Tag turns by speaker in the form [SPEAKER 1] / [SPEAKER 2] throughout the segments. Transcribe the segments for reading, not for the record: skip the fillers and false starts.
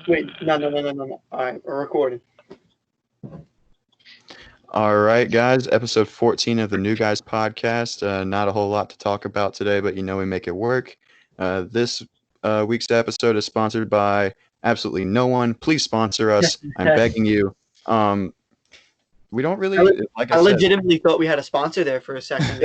[SPEAKER 1] Wait, no. All right, we're recording.
[SPEAKER 2] All right, guys. Episode 14 of the New Guys podcast. Not a whole lot to talk about today, but we make it work. This week's episode is sponsored by absolutely no one. Please sponsor us. I'm begging you. We don't really, like I
[SPEAKER 1] I
[SPEAKER 2] said.
[SPEAKER 1] legitimately thought we had a sponsor there for a second.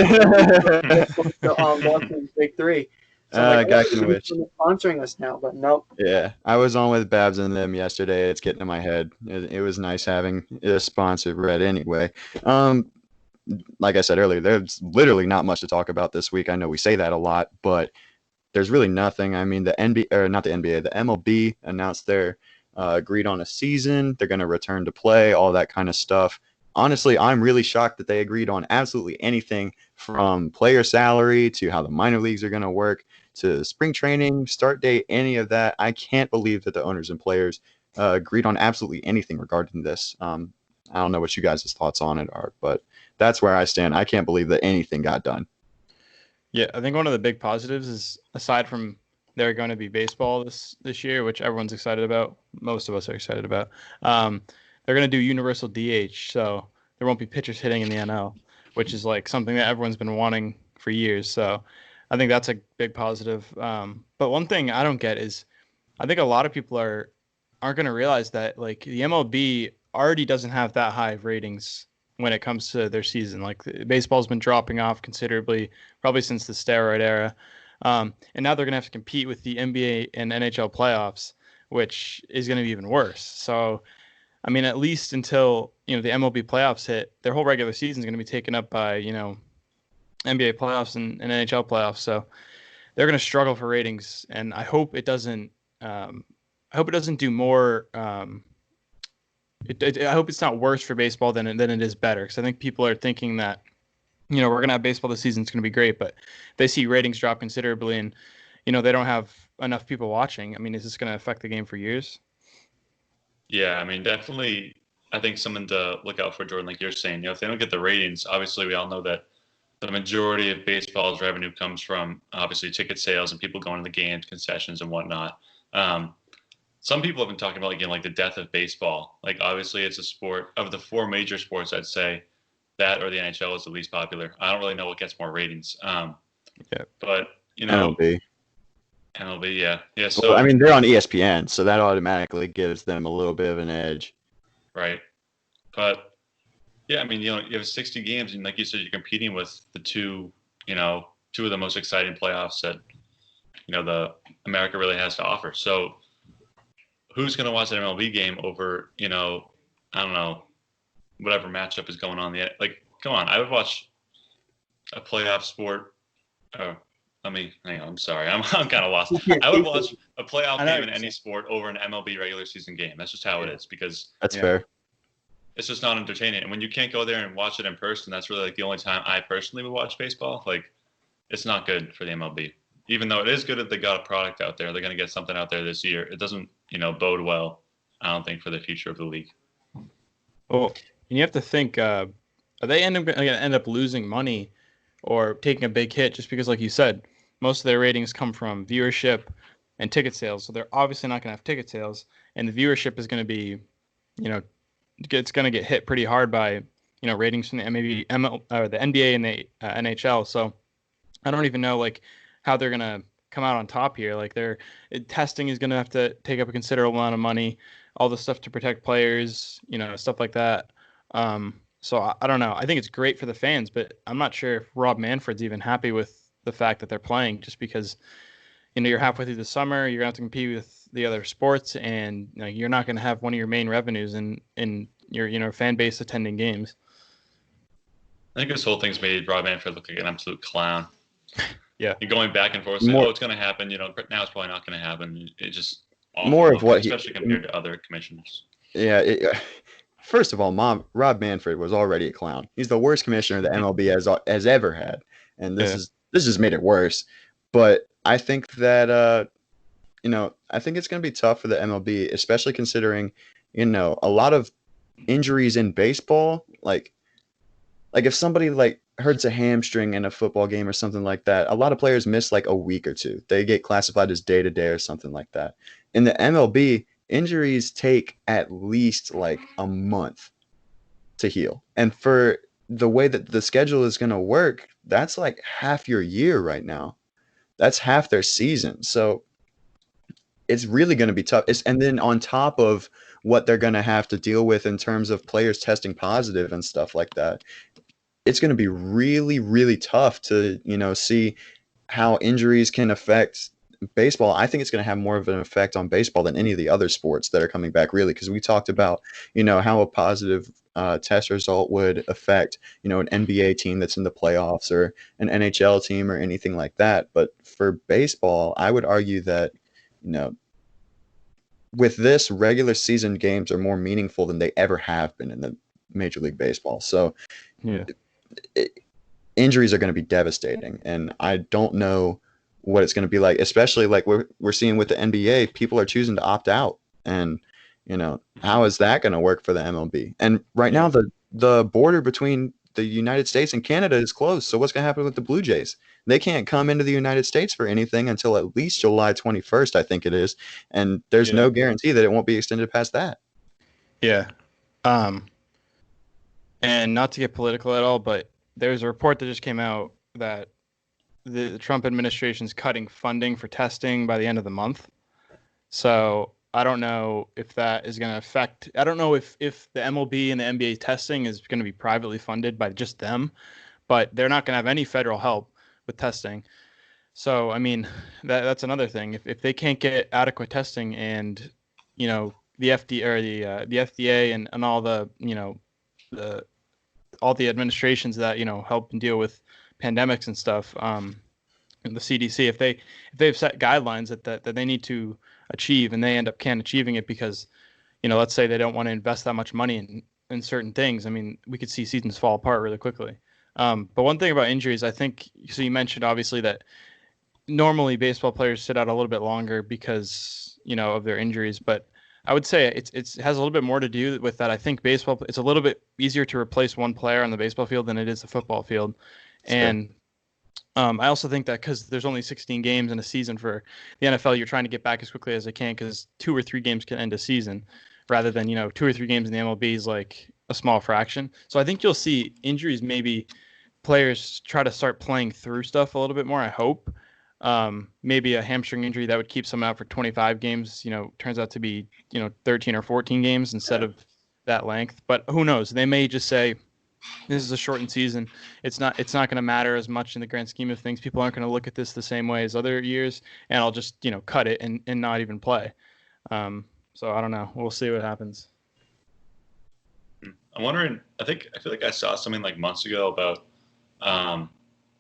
[SPEAKER 1] Big Three. So I'm like,
[SPEAKER 2] God can wish.
[SPEAKER 1] Sponsoring us now, but nope.
[SPEAKER 2] Yeah, I was on with Babs and them yesterday. It's getting in my head. It was nice having a sponsor read anyway. Like I said earlier, there's literally not much to talk about this week. I know we say that a lot, but there's really nothing. I mean, the NBA, or not the NBA, the MLB announced they're agreed on a season. They're going to return to play, all that kind of stuff. Honestly, I'm really shocked that they agreed on absolutely anything from player salary to how the minor leagues are going to work to spring training, start date, any of that. I can't believe that the owners and players agreed on absolutely anything regarding this. I don't know what you guys' thoughts on it are, but that's where I stand. I can't believe that anything got done.
[SPEAKER 3] Yeah, I think one of the big positives is, aside from there going to be baseball this year, which everyone's excited about, most of us are excited about, they're going to do universal DH, so there won't be pitchers hitting in the NL, which is like something that everyone's been wanting for years. So I think that's a big positive. But one thing I don't get is, I think a lot of people aren't going to realize that like the MLB already doesn't have that high of ratings when it comes to their season. Like baseball's been dropping off considerably, probably since the steroid era. And now they're going to have to compete with the NBA and NHL playoffs, which is going to be even worse. So, I mean, at least until, the MLB playoffs hit, their whole regular season is going to be taken up by, NBA playoffs and NHL playoffs. So they're going to struggle for ratings. And I hope it doesn't, do more, I hope it's not worse for baseball than it is better. Because I think people are thinking that, we're going to have baseball this season. It's going to be great. But they see ratings drop considerably and, they don't have enough people watching. I mean, is this going to affect the game for years?
[SPEAKER 4] Yeah, I mean, definitely, I think something to look out for, Jordan, like you're saying. If they don't get the ratings, obviously we all know that the majority of baseball's revenue comes from, obviously, ticket sales and people going to the games, concessions, and whatnot. Some people have been talking about, again, like the death of baseball. Like, obviously, it's a sport of the four major sports, I'd say that or the NHL is the least popular. I don't really know what gets more ratings. But, MLB, yeah. So
[SPEAKER 2] well, I mean, they're on ESPN, so that automatically gives them a little bit of an edge.
[SPEAKER 4] Right. But, yeah, I mean, you have 60 games, and like you said, you're competing with the two of the most exciting playoffs that, the America really has to offer. So who's going to watch an MLB game over, I don't know, whatever matchup is going on? Like, come on, I would watch a playoff sport. Hang on. I'm sorry. I'm kind of lost. I would watch a playoff game in any sport over an MLB regular season game. That's just how it is, because
[SPEAKER 2] that's fair.
[SPEAKER 4] It's just not entertaining. And when you can't go there and watch it in person, that's really like the only time I personally would watch baseball. Like, it's not good for the MLB. Even though it is good that they got a product out there, they're going to get something out there this year. It doesn't, bode well, I don't think, for the future of the league.
[SPEAKER 3] Well, and you have to think, are they going to end up losing money or taking a big hit just because, like you said, most of their ratings come from viewership and ticket sales. So they're obviously not going to have ticket sales, and the viewership is going to be, it's going to get hit pretty hard by, ratings from the maybe the NBA and the NHL. So I don't even know like how they're going to come out on top here. Like their testing is going to have to take up a considerable amount of money, all the stuff to protect players, stuff like that. So I don't know. I think it's great for the fans, but I'm not sure if Rob Manfred's even happy with the fact that they're playing, just because you're halfway through the summer, you're gonna have to compete with the other sports, and you're not gonna have one of your main revenues in your fan base attending games.
[SPEAKER 4] I think this whole thing's made Rob Manfred look like an absolute clown.
[SPEAKER 3] Yeah,
[SPEAKER 4] you're going back and forth saying, it's gonna happen. Now it's probably not gonna happen. It just
[SPEAKER 2] more of what,
[SPEAKER 4] especially compared to other commissioners.
[SPEAKER 2] Yeah. First of all, Rob Manfred was already a clown. He's the worst commissioner the MLB has ever had, and this just made it worse. But I think that I think it's going to be tough for the MLB, especially considering a lot of injuries in baseball. Like if somebody hurts a hamstring in a football game or something like that, a lot of players miss like a week or two. They get classified as day-to-day or something like that. In the MLB, injuries take at least like a month to heal. And for the way that the schedule is going to work, that's like half your year right now. That's half their season. So it's really going to be tough. And then on top of what they're going to have to deal with in terms of players testing positive and stuff like that, it's going to be really, really tough to, see how injuries can affect baseball. I think it's going to have more of an effect on baseball than any of the other sports that are coming back, really, because we talked about, how a positive test result would affect, an NBA team that's in the playoffs or an NHL team or anything like that. But for baseball, I would argue that, with this, regular season games are more meaningful than they ever have been in the Major League Baseball. So
[SPEAKER 3] Yeah.
[SPEAKER 2] Injuries are going to be devastating, and I don't know what it's going to be like, especially like we're seeing with the NBA. People are choosing to opt out, and how is that going to work for the MLB? And right now the border between the United States and Canada is closed. So what's going to happen with the Blue Jays? They can't come into the United States for anything until at least July 21st, I think it is, and there's no guarantee that it won't be extended past that.
[SPEAKER 3] Yeah. And not to get political at all, but there's a report that just came out that the Trump administration's cutting funding for testing by the end of the month. So I don't know if that is going to affect. I don't know if the MLB and the NBA testing is going to be privately funded by just them, but they're not going to have any federal help with testing. So I mean, that's another thing. If they can't get adequate testing, and the FDA or the FDA and all the all the administrations that help and deal with pandemics and stuff, and the CDC, if they've set guidelines that they need to achieve, and they end up can't achieving it because let's say they don't want to invest that much money in certain things, I mean, we could see seasons fall apart really quickly. But one thing about injuries, I think, so you mentioned obviously that normally baseball players sit out a little bit longer because of their injuries, but I would say it has a little bit more to do with that. I think baseball, it's a little bit easier to replace one player on the baseball field than it is the football field. Sure. And I also think that because there's only 16 games in a season for the NFL, you're trying to get back as quickly as they can, because 2 or 3 games can end a season rather than 2 or 3 games in the MLB is like a small fraction. So I think you'll see injuries, maybe players try to start playing through stuff a little bit more, I hope. Maybe a hamstring injury that would keep someone out for 25 games, turns out to be, 13 or 14 games instead of that length. But who knows? They may just say, this is a shortened season. It's not going to matter as much in the grand scheme of things. People aren't going to look at this the same way as other years, and I'll just, cut it and not even play. So I don't know. We'll see what happens.
[SPEAKER 4] I'm wondering, I feel like I saw something like months ago about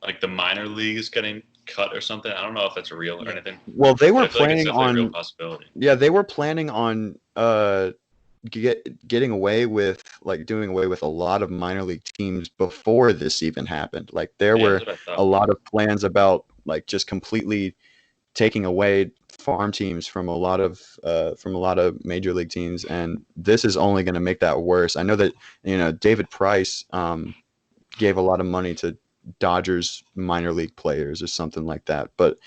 [SPEAKER 4] like the minor leagues getting cut or something. I don't know if that's real or anything.
[SPEAKER 2] Well, they were planning
[SPEAKER 4] like
[SPEAKER 2] on
[SPEAKER 4] a real possibility.
[SPEAKER 2] Yeah, they were planning on getting away with, like, doing away with a lot of minor league teams before this even happened. Like, there were a lot of plans about, like, just completely taking away farm teams from a lot of major league teams, and this is only going to make that worse. I know that David Price gave a lot of money to Dodgers minor league players or something like that, but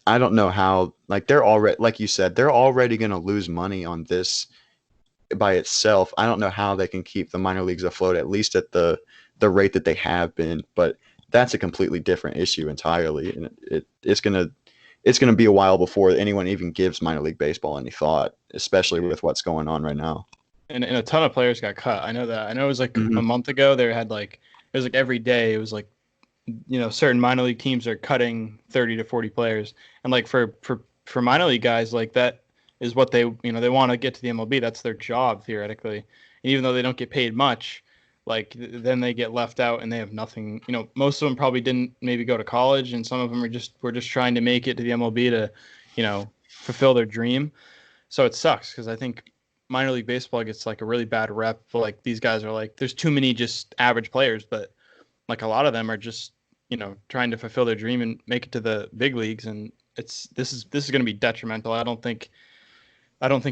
[SPEAKER 2] I don't know how. Like, they're already, like you said, they're already going to lose money on this by itself. I don't know how they can keep the minor leagues afloat, at least at the rate that they have been. But that's a completely different issue entirely, and it's gonna be a while before anyone even gives minor league baseball any thought, especially with what's going on right now.
[SPEAKER 3] And a ton of players got cut. I know that. I know it was like a month ago. They had like, it was like every day. It was like, certain minor league teams are cutting 30 to 40 players, and like for minor league guys, like that is what they they want to get to the MLB. That's their job theoretically, and even though they don't get paid much, like then they get left out and they have nothing. Most of them probably didn't maybe go to college, and some of them were just trying to make it to the MLB to fulfill their dream. So it sucks, because I think minor league baseball gets like a really bad rep. Like, these guys are like, there's too many just average players, but like a lot of them are just trying to fulfill their dream and make it to the big leagues, and this is going to be detrimental. I don't think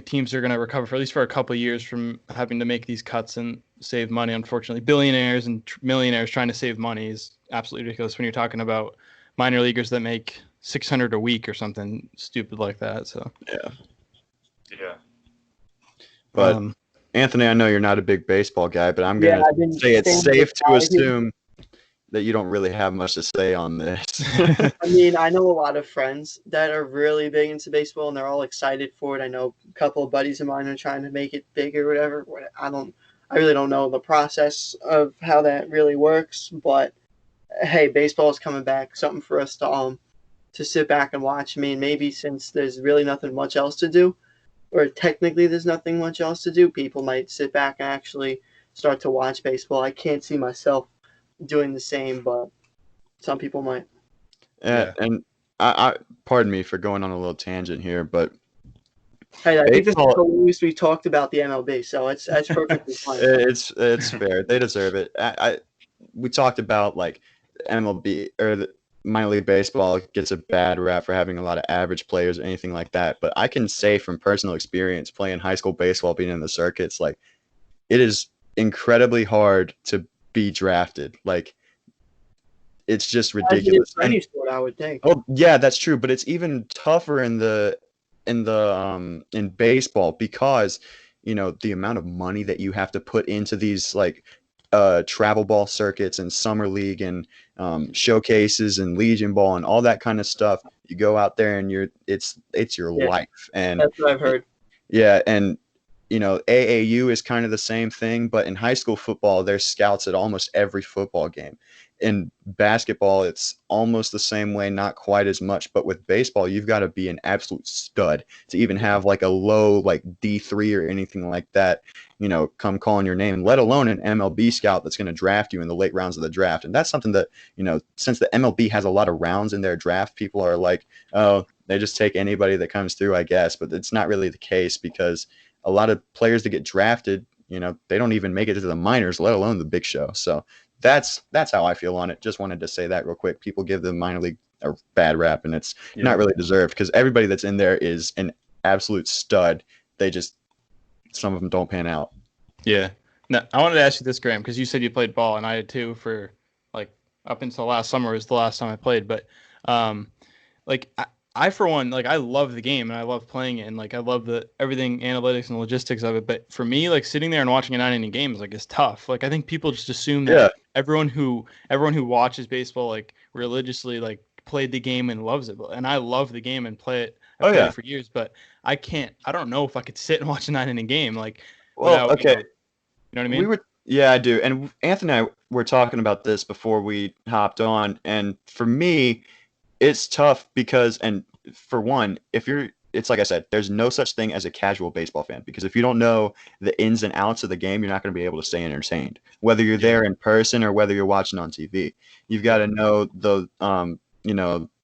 [SPEAKER 3] teams are going to recover for at least for a couple of years from having to make these cuts and save money. Unfortunately, billionaires and millionaires trying to save money is absolutely ridiculous when you're talking about minor leaguers that make $600 a week or something stupid like that. So
[SPEAKER 4] yeah.
[SPEAKER 2] But Anthony, I know you're not a big baseball guy, but I'm
[SPEAKER 1] Yeah,
[SPEAKER 2] gonna
[SPEAKER 1] I've been
[SPEAKER 2] say it's
[SPEAKER 1] staying
[SPEAKER 2] safe to
[SPEAKER 1] with you.
[SPEAKER 2] assume that you don't really have much to say on this.
[SPEAKER 1] I mean, I know a lot of friends that are really big into baseball, and they're all excited for it. I know a couple of buddies of mine are trying to make it big or whatever. I really don't know the process of how that really works. But hey, baseball is coming back. Something for us to sit back and watch. I mean, maybe since there's really nothing much else to do, or technically there's nothing much else to do, people might sit back and actually start to watch baseball. I can't see myself doing the same, but some people might.
[SPEAKER 2] Yeah, and I pardon me for going on a little tangent here, but
[SPEAKER 1] Hey, I think this is
[SPEAKER 2] baseball,
[SPEAKER 1] the least we talked about the MLB, so that's perfectly fine.
[SPEAKER 2] it's fair. They deserve it. We talked about like MLB or the minor league baseball gets a bad rap for having a lot of average players or anything like that. But I can say from personal experience playing high school baseball, being in the circuits, like it is incredibly hard to be drafted. Like it's just
[SPEAKER 1] As it is
[SPEAKER 2] ridiculous.
[SPEAKER 1] for any sport, I would think.
[SPEAKER 2] Oh yeah, that's true, but it's even tougher in baseball because the amount of money that you have to put into these like travel ball circuits and summer league and showcases and Legion ball and all that kind of stuff. You go out there and it's your
[SPEAKER 1] Yeah,
[SPEAKER 2] life. And
[SPEAKER 1] that's what I've heard.
[SPEAKER 2] yeah, and AAU is kind of the same thing, but in high school football, there's scouts at almost every football game. In basketball, it's almost the same way, not quite as much. But with baseball, you've got to be an absolute stud to even have like a low like D3 or anything like that, come calling your name, let alone an MLB scout that's going to draft you in the late rounds of the draft. And that's something that, since the MLB has a lot of rounds in their draft, people are like, oh, they just take anybody that comes through, I guess. But it's not really the case because a lot of players that get drafted, they don't even make it to the minors, let alone the big show. So that's how I feel on it. Just wanted to say that real quick. People give the minor league a bad rap, and it's not really deserved because everybody that's in there is an absolute stud. Some of them don't pan out. Yeah.
[SPEAKER 3] Now, I wanted to ask you this, Graham, because you said you played ball, and I did too for like up until last summer was the last time I played. But like I for one, like I love the game and I love playing it and like I love the everything analytics and logistics of it. But for me, like sitting there and watching a 9 inning game is like is tough. Like I think people just assume that everyone who watches baseball like religiously like played the game and loves it. And I love the game and play it. I've played it for years, but I don't know if I could sit and watch a 9 inning game like without,
[SPEAKER 2] okay.
[SPEAKER 3] You know what I mean?
[SPEAKER 2] Yeah, I do. And Anthony and I were talking about this before we hopped on. And for me, it's tough because, and for one, it's like I said, there's no such thing as a casual baseball fan because if you don't know the ins and outs of the game, you're not going to be able to stay entertained, whether you're there in person or whether you're watching on TV. You've got to know the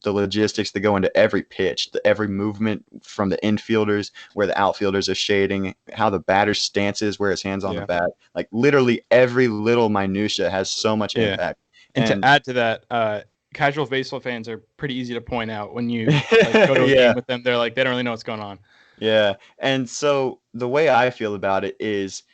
[SPEAKER 2] logistics that go into every pitch, every movement from the infielders, where the outfielders are shading, how the batter's stance is, where his hand's on the bat. Like literally every little minutia has so much impact.
[SPEAKER 3] And to add to that, casual baseball fans are pretty easy to point out when you go to a game with them. They're like, they don't really know what's going on.
[SPEAKER 2] Yeah. And so the way I feel about it is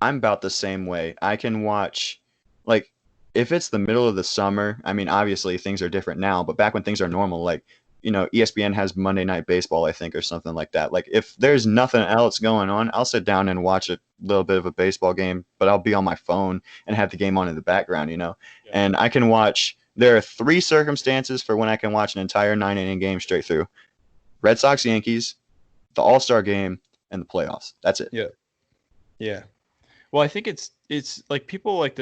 [SPEAKER 2] I'm about the same way. I can watch, like, if it's the middle of the summer, I mean, obviously things are different now, but back when things are normal, like, ESPN has Monday Night Baseball, I think, or something like that. Like, if there's nothing else going on, I'll sit down and watch a little bit of a baseball game, but I'll be on my phone and have the game on in the background, And I can watch. There are 3 circumstances for when I can watch an entire 9 inning game straight through: Red Sox, Yankees, the All-Star game, and the playoffs. That's it.
[SPEAKER 3] Yeah. Well, I think it's like people like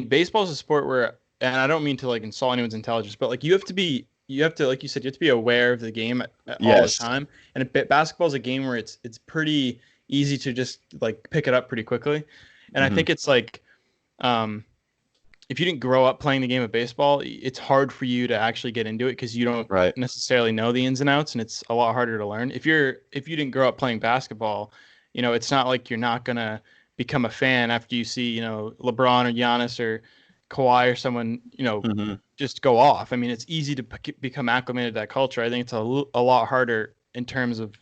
[SPEAKER 3] baseball is a sport where, and I don't mean to like insult anyone's intelligence, but like you have to, like you said, you have to be aware of the game at all the time. And basketball is a game where it's pretty easy to just like pick it up pretty quickly. And I think it's like, if you didn't grow up playing the game of baseball, it's hard for you to actually get into it because you don't necessarily know the ins and outs, and it's a lot harder to learn. If you didn't grow up playing basketball, it's not like you're not gonna become a fan after you see, LeBron or Giannis or Kawhi or someone, just go off. I mean, it's easy to become acclimated to that culture. I think it's a lot harder in terms of,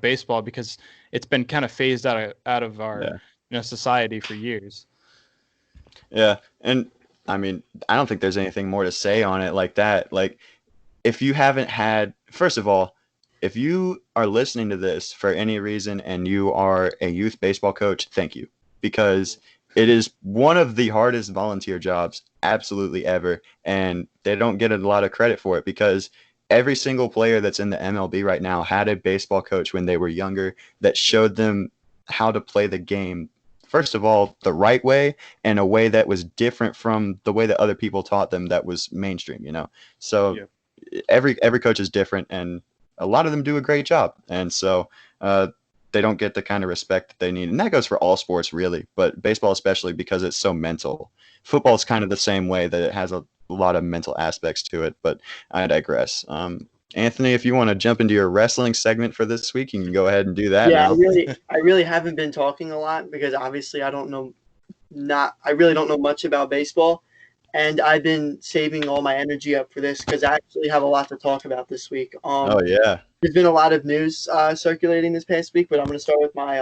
[SPEAKER 3] baseball because it's been kind of phased out of our, society for years.
[SPEAKER 2] Yeah. And I mean, I don't think there's anything more to say on it like that. Like, if you haven't had, first of all, if you are listening to this for any reason and you are a youth baseball coach, thank you, because it is one of the hardest volunteer jobs absolutely ever, and they don't get a lot of credit for it because every single player that's in the MLB right now had a baseball coach when they were younger that showed them how to play the game, first of all, the right way, and a way that was different from the way that other people taught them that was mainstream, you know? So every coach is different, and a lot of them do a great job. And so they don't get the kind of respect that they need. And that goes for all sports, really, but baseball especially because it's so mental. Football is kind of the same way, that it has a lot of mental aspects to it, but I digress. Anthony, if you want to jump into your wrestling segment for this week, you can go ahead and do that
[SPEAKER 1] Yeah,
[SPEAKER 2] now.
[SPEAKER 1] I really haven't been talking a lot because obviously I really don't know much about baseball, and I've been saving all my energy up for this because I actually have a lot to talk about this week.
[SPEAKER 2] Oh, yeah.
[SPEAKER 1] There's been a lot of news circulating this past week, but I'm going to start with my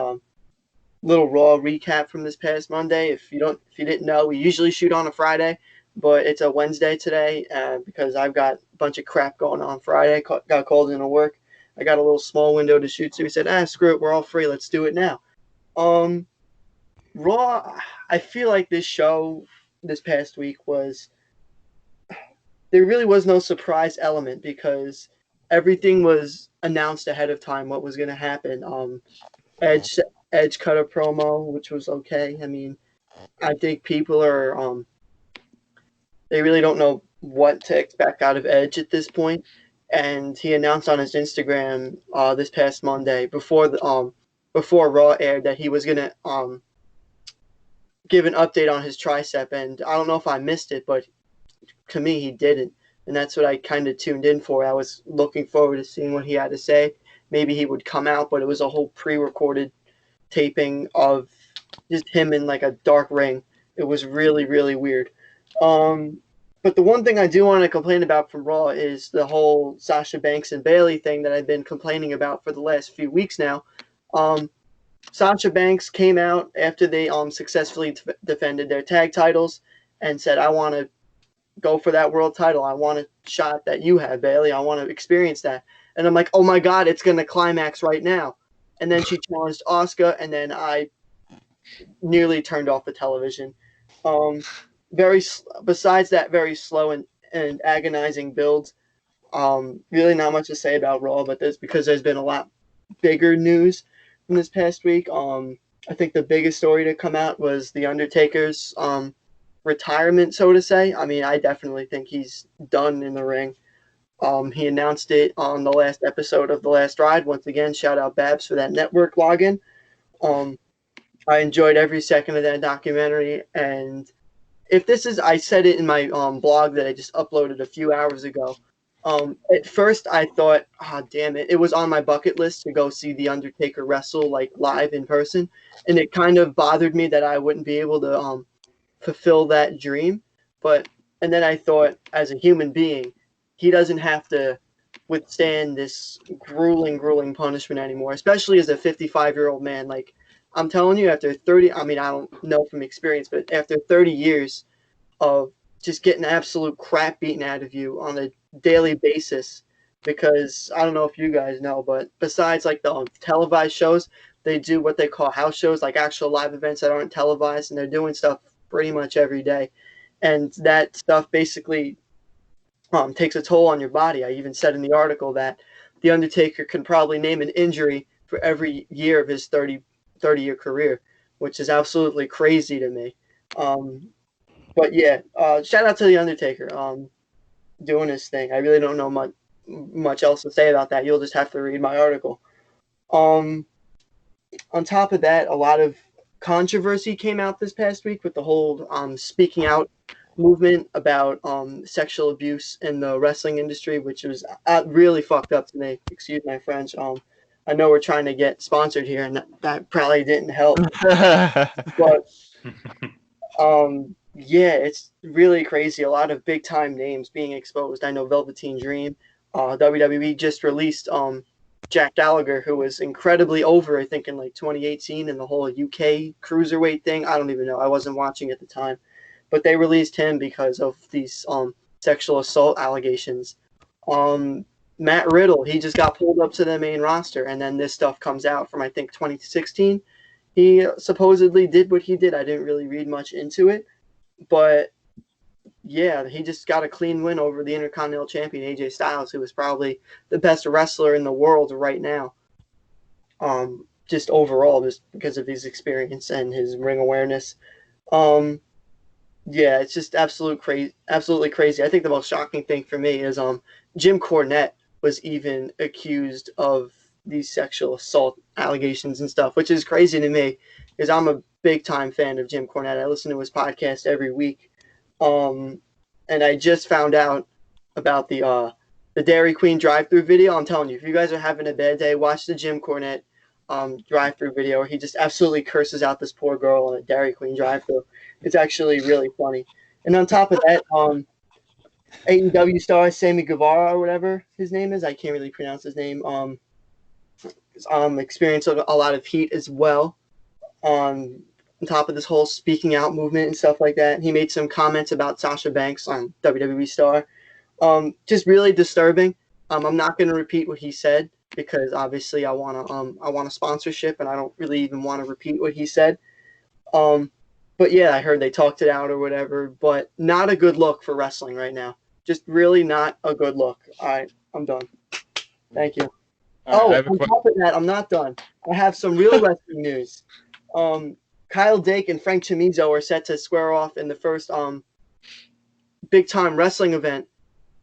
[SPEAKER 1] little Raw recap from this past Monday. If you didn't know, we usually shoot on a Friday, but it's a Wednesday today because I've got a bunch of crap going on Friday. Got called into work. I got a little small window to shoot, so we said, screw it, we're all free. Let's do it now. Raw, I feel like this show this past week there really was no surprise element because everything was announced ahead of time what was going to happen. Edge cut a promo, which was okay. I mean, I think people are they really don't know what to expect out of Edge at this point. And he announced on his Instagram this past Monday before Raw aired that he was gonna give an update on his tricep, and I don't know if I missed it, but to me he didn't, and that's what I kind of tuned in for. I was looking forward to seeing what he had to say. Maybe he would come out, but it was a whole pre-recorded taping of just him in like a dark ring. It was really, really weird. But the one thing I do want to complain about from Raw is the whole Sasha Banks and Bayley thing that I've been complaining about for the last few weeks now. Sasha Banks came out after they successfully defended their tag titles and said, I want to go for that world title. I want a shot that you have, Bayley. I want to experience that. And I'm like, oh my God, it's going to climax right now. And then she challenged Asuka, and then I nearly turned off the television. Besides that very slow and agonizing build, really not much to say about Raw, but there's been a lot bigger news from this past week. I think the biggest story to come out was The Undertaker's retirement, so to say. I mean, I definitely think he's done in the ring. He announced it on the last episode of The Last Ride. Once again, shout out Babs for that network login. I enjoyed every second of that documentary, and I said it in my blog that I just uploaded a few hours ago. At first I thought, damn it, it was on my bucket list to go see The Undertaker wrestle like live in person, and it kind of bothered me that I wouldn't be able to fulfill that dream. And then I thought, as a human being, he doesn't have to withstand this grueling punishment anymore, especially as a 55-year-old man. Like, I'm telling you, after 30, I mean, I don't know from experience, but after 30 years of just getting absolute crap beaten out of you on a daily basis, because I don't know if you guys know, but besides like the televised shows, they do what they call house shows, like actual live events that aren't televised, and they're doing stuff pretty much every day. And that stuff basically takes a toll on your body. I even said in the article that The Undertaker can probably name an injury for every year of his 30-year career, which is absolutely crazy to me. But yeah, shout out to The Undertaker doing his thing. I really don't know much else to say about that. You'll just have to read my article. On top of that, a lot of controversy came out this past week with the whole speaking out movement about sexual abuse in the wrestling industry, which was really fucked up to me. Excuse my French. I know we're trying to get sponsored here, and that probably didn't help. But yeah, it's really crazy. A lot of big time names being exposed. I know Velveteen Dream. WWE just released Jack Gallagher, who was incredibly over, I think, in like 2018 in the whole UK cruiserweight thing. I don't even know. I wasn't watching at the time. But they released him because of these sexual assault allegations. Matt Riddle, he just got pulled up to the main roster, and then this stuff comes out from, I think, 2016. He supposedly did what he did. I didn't really read much into it, but yeah, he just got a clean win over the Intercontinental Champion AJ Styles, who is probably the best wrestler in the world right now. Just overall, just because of his experience and his ring awareness. Yeah, it's just absolutely crazy. I think the most shocking thing for me is Jim Cornette was even accused of these sexual assault allegations and stuff, which is crazy to me because I'm a big time fan of Jim Cornette. I listen to his podcast every week. And I just found out about the Dairy Queen drive-through video. I'm telling you, if you guys are having a bad day, watch the Jim Cornette drive-through video where he just absolutely curses out this poor girl on a Dairy Queen drive-through. It's actually really funny. And on top of that, AEW star Sammy Guevara or whatever his name is, I can't really pronounce his name, experienced a lot of heat as well on top of this whole speaking out movement and stuff like that. He made some comments about Sasha Banks on WWE star. Just really disturbing. I'm not going to repeat what he said because obviously I want a sponsorship and I don't really even want to repeat what he said. But yeah, I heard they talked it out or whatever, but not a good look for wrestling right now. Just really not a good look. All right, I'm done. Thank you. On top of that, I'm not done. I have some real wrestling news. Kyle Dake and Frank Chamizo are set to square off in the first big-time wrestling event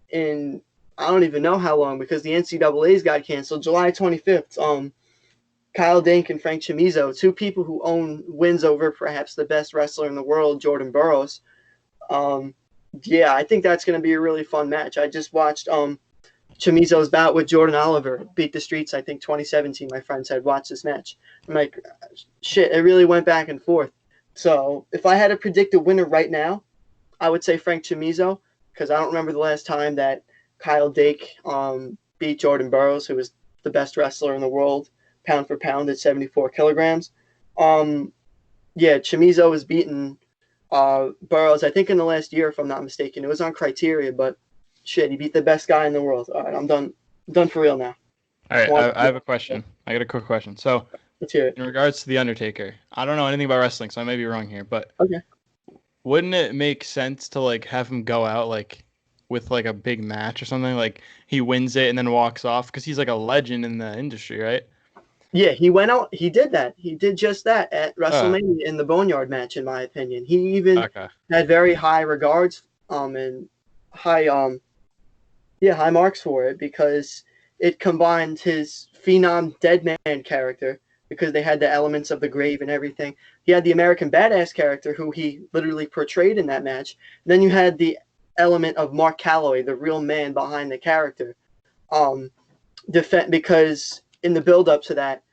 [SPEAKER 1] in I don't even know how long because the NCAA's got canceled. July 25th. Kyle Dake and Frank Chamizo, two people who own wins over perhaps the best wrestler in the world, Jordan Burroughs. Yeah, I think that's going to be a really fun match. I just watched Chamizo's bout with Jordan Oliver, Beat the Streets, I think 2017. My friend said, watch this match. I'm like, shit, it really went back and forth. So if I had to predict a winner right now, I would say Frank Chamizo because I don't remember the last time that Kyle Dake beat Jordan Burroughs, who was the best wrestler in the world, pound for pound at 74 kilograms. Yeah, Chamizo has beaten Burroughs, I think in the last year, if I'm not mistaken. It was on Criteria, but shit, he beat the best guy in the world. All right, I'm done. I'm done for real now.
[SPEAKER 3] All right, I have a question. I got a quick question. So,
[SPEAKER 1] let's hear it.
[SPEAKER 3] In regards to The Undertaker, I don't know anything about wrestling, so I may be wrong here, but
[SPEAKER 1] okay,
[SPEAKER 3] wouldn't it make sense to like have him go out like with like a big match or something? Like he wins it and then walks off because he's like a legend in the industry, right?
[SPEAKER 1] Yeah, he went out. He did that. He did just that at WrestleMania in the Boneyard match, in my opinion. He even had very high regards and high high marks for it because it combined his phenom dead man character because they had the elements of the grave and everything. He had the American Badass character who he literally portrayed in that match. And then you had the element of Mark Calloway, the real man behind the character. Because in the build-up to that,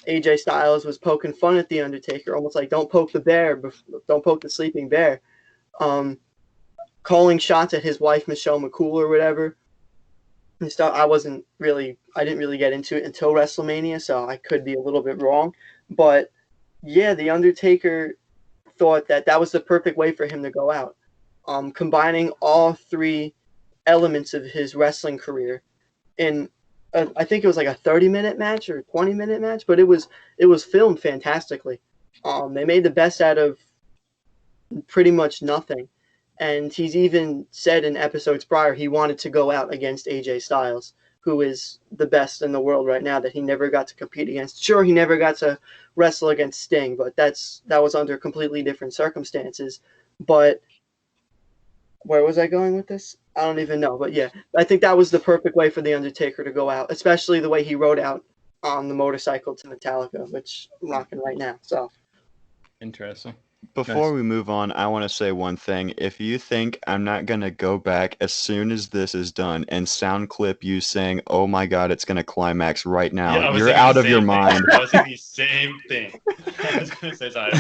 [SPEAKER 1] AJ Styles was poking fun at The Undertaker, almost like, don't poke the bear, don't poke the sleeping bear. Calling shots at his wife, Michelle McCool or whatever. And stuff. I didn't really get into it until WrestleMania, so I could be a little bit wrong. But yeah, The Undertaker thought that was the perfect way for him to go out. Combining all three elements of his wrestling career in I think it was like a 30-minute match or 20-minute match, but it was filmed fantastically. They made the best out of pretty much nothing. And he's even said in episodes prior he wanted to go out against AJ Styles, who is the best in the world right now that he never got to compete against. Sure, he never got to wrestle against Sting, but that was under completely different circumstances. But where was I going with this? I don't even know. But yeah, I think that was the perfect way for The Undertaker to go out, especially the way he rode out on the motorcycle to Metallica, which I'm rocking right now. So
[SPEAKER 3] interesting.
[SPEAKER 2] Before we move on, I want to say one thing. If you think I'm not going to go back as soon as this is done and sound clip you saying, oh my God, it's going to climax right now, you're out of your mind.
[SPEAKER 4] I was thinking the same thing. I was going to say something.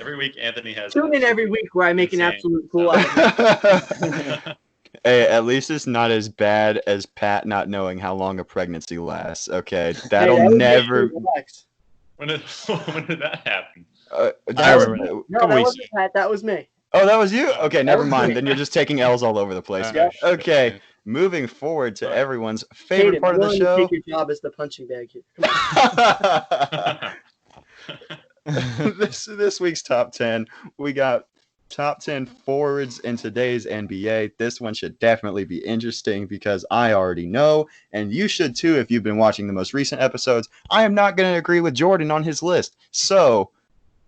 [SPEAKER 4] Every week, Anthony has.
[SPEAKER 1] Tune in every week where I make an absolute fool out of
[SPEAKER 2] Hey, at least it's not as bad as Pat not knowing how long a pregnancy lasts. Okay, that'll never.
[SPEAKER 4] When did that happen?
[SPEAKER 1] No, that wasn't Pat. That was me.
[SPEAKER 2] Oh, that was you? Okay, never mind. Then you're just taking L's all over the place.
[SPEAKER 1] Yeah.
[SPEAKER 2] Okay, moving forward to
[SPEAKER 4] Right.
[SPEAKER 2] everyone's favorite
[SPEAKER 1] Hayden,
[SPEAKER 2] part of the
[SPEAKER 1] willing to
[SPEAKER 2] show.
[SPEAKER 1] take your job as the punching bag here. Come on.
[SPEAKER 2] This week's top 10, we got top 10 forwards in today's NBA. This one should definitely be interesting because I already know, and you should too if you've been watching the most recent episodes. I am not going to agree with Jordan on his list. So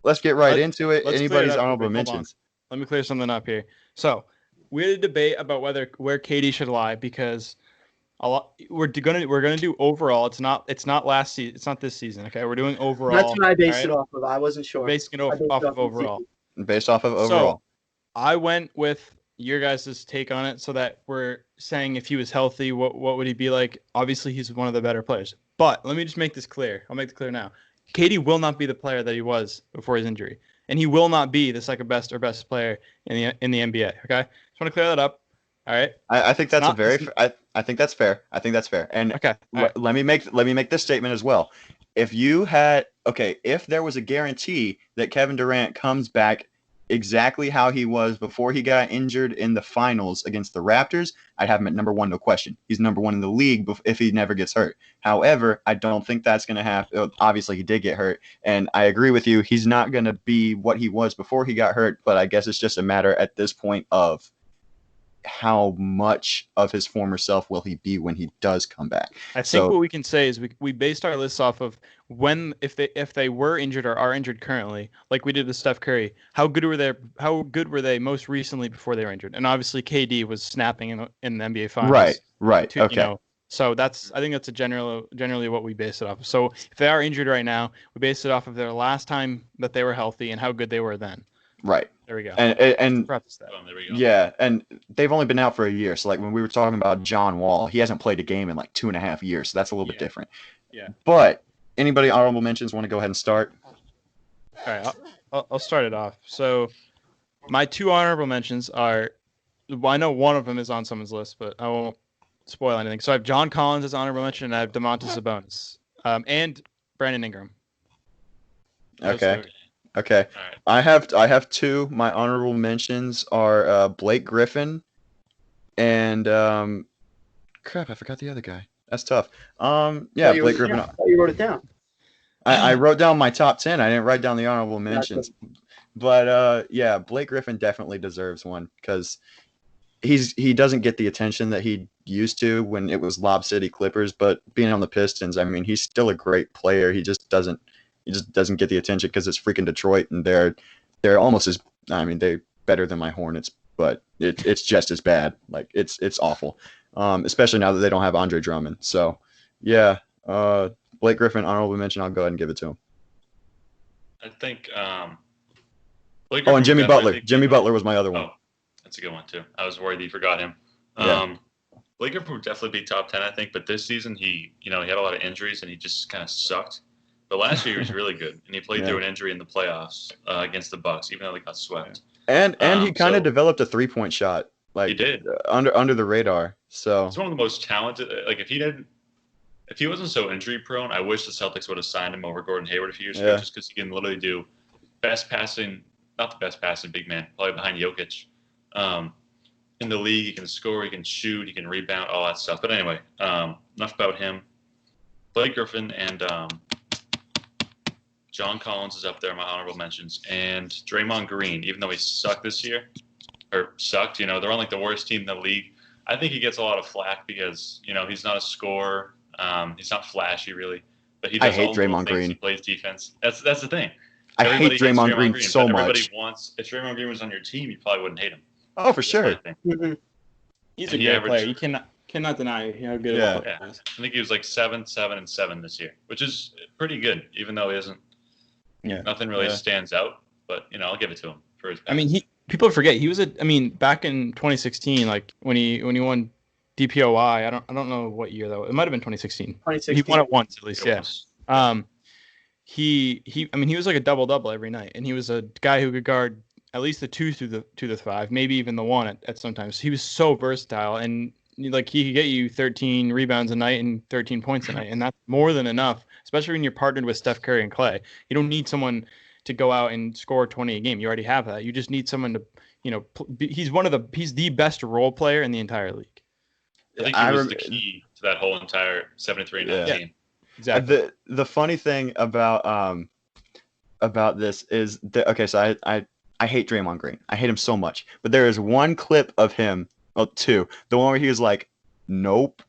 [SPEAKER 2] let's get right into it.
[SPEAKER 3] Let's clear it
[SPEAKER 2] Anybody's
[SPEAKER 3] up real
[SPEAKER 2] honorable
[SPEAKER 3] quick. Hold on.
[SPEAKER 2] mentions?
[SPEAKER 3] Let me clear something up here. So we had a debate about where KD should lie because we're gonna do overall. It's not last season. It's not this season. Okay, we're doing overall.
[SPEAKER 1] That's what I based
[SPEAKER 3] all
[SPEAKER 1] it
[SPEAKER 3] right?
[SPEAKER 1] off of. I wasn't sure.
[SPEAKER 3] Basing it
[SPEAKER 1] I based it
[SPEAKER 3] off
[SPEAKER 1] off
[SPEAKER 3] of
[SPEAKER 1] the
[SPEAKER 3] overall.
[SPEAKER 1] season.
[SPEAKER 2] Based off of overall.
[SPEAKER 3] So I went with your guys' take on it so that we're saying if he was healthy, what would he be like? Obviously, he's one of the better players. But let me just make this clear. I'll make it clear now. KD will not be the player that he was before his injury. And he will not be the second best or best player in the NBA. Okay? Just want to clear that up. All right.
[SPEAKER 2] I think that's I think that's fair. And
[SPEAKER 3] Okay. All right.
[SPEAKER 2] let me make this statement as well. If there was a guarantee that Kevin Durant comes back exactly how he was before he got injured in the finals against the Raptors, I'd have him at number 1, no question. He's number 1 in the league if he never gets hurt. However, I don't think that's going to happen. Obviously, he did get hurt, and I agree with you. He's not going to be what he was before he got hurt, but I guess it's just a matter at this point of how much of his former self will he be when he does come back.
[SPEAKER 3] I think what we can say is we based our lists off of if they were injured or are injured currently, like we did with Steph Curry. How good were they most recently before they were injured? And obviously KD was snapping in the NBA finals.
[SPEAKER 2] Right. Okay.
[SPEAKER 3] So I think that's generally what we base it off of. So if they are injured right now, we base it off of their last time that they were healthy and how good they were then.
[SPEAKER 2] Right.
[SPEAKER 3] There we go.
[SPEAKER 2] And
[SPEAKER 3] preface that.
[SPEAKER 4] There we go.
[SPEAKER 2] Yeah, and they've only been out for a year. So like when we were talking about John Wall, he hasn't played a game in like 2.5 years. So that's a little bit different.
[SPEAKER 3] Yeah.
[SPEAKER 2] But anybody honorable mentions want to go ahead and start?
[SPEAKER 3] All right, I'll start it off. So my 2 honorable mentions are, I know one of them is on someone's list, but I won't spoil anything. So I have John Collins as honorable mention, and I have Domantas Sabonis, and Brandon Ingram.
[SPEAKER 2] Okay. Okay.
[SPEAKER 4] All right.
[SPEAKER 2] I have 2. My honorable mentions are Blake Griffin and crap, I forgot the other guy. That's tough. Yeah, Blake Griffin.
[SPEAKER 1] I thought you wrote it down.
[SPEAKER 2] I wrote down my top 10. I didn't write down the honorable mentions. But yeah, Blake Griffin definitely deserves one because he doesn't get the attention that he used to when it was Lob City Clippers, but being on the Pistons, I mean, he's still a great player. He just doesn't get the attention because it's freaking Detroit, and they're almost as, I mean, they're better than my Hornets, but it's just as bad. Like it's awful, especially now that they don't have Andre Drummond. So yeah, Blake Griffin, honorable mention. I'll go ahead and give it to him.
[SPEAKER 4] I think.
[SPEAKER 2] And Jimmy Butler. Jimmy Butler was my other one.
[SPEAKER 4] Oh, that's a good one too. I was worried you forgot him.
[SPEAKER 2] Yeah.
[SPEAKER 4] Blake Griffin would definitely be top 10, I think. But this season, he had a lot of injuries and he just kind of sucked. But last year he was really good, and he played through an injury in the playoffs against the Bucks, even though they got swept.
[SPEAKER 2] And he kind of developed a 3-point shot, like
[SPEAKER 4] he did
[SPEAKER 2] under the radar. So
[SPEAKER 4] he's one of the most talented. Like if he wasn't so injury prone, I wish the Celtics would have signed him over Gordon Hayward a few years ago, just because he can literally do not the best passing big man, probably behind Jokic. In the league, he can score, he can shoot, he can rebound, all that stuff. But anyway, enough about him. Blake Griffin and John Collins is up there in my honorable mentions. And Draymond Green, even though he sucked this year, they're on like the worst team in the league. I think he gets a lot of flack because, he's not a scorer. He's not flashy really, but he does. I hate
[SPEAKER 2] Draymond Green.
[SPEAKER 4] He plays defense. That's the thing.
[SPEAKER 2] I hate Draymond Green so much.
[SPEAKER 4] If Draymond Green was on your team, you probably wouldn't hate him.
[SPEAKER 2] Oh, for sure.
[SPEAKER 3] He's a great player. You cannot deny how good of a player he is.
[SPEAKER 4] I think he was like 7, 7, and 7 this year, which is pretty good, even though he isn't. Yeah. Nothing really stands out, but I'll give it to him for his best.
[SPEAKER 3] I mean, people forget he was back in 2016, like when he won DPOI. I don't know what year though. It might have been 2016. 2016. He won it once at least. He was like a double every night, and he was a guy who could guard at least the 2 through the 5, maybe even the 1 at sometimes. He was so versatile, and like he could get you 13 rebounds a night and 13 points a night, and that's more than enough, especially when you're partnered with Steph Curry and Clay. You don't need someone to go out and score 20 a game. You already have that. You just need someone to, he's the best role player in the entire league.
[SPEAKER 4] I think he was the key to that whole entire 73-9 team.
[SPEAKER 3] Exactly.
[SPEAKER 2] The funny thing about this is okay. So I hate Draymond Green. I hate him so much. But there is one clip of him, two, the one where he was like, "Nope,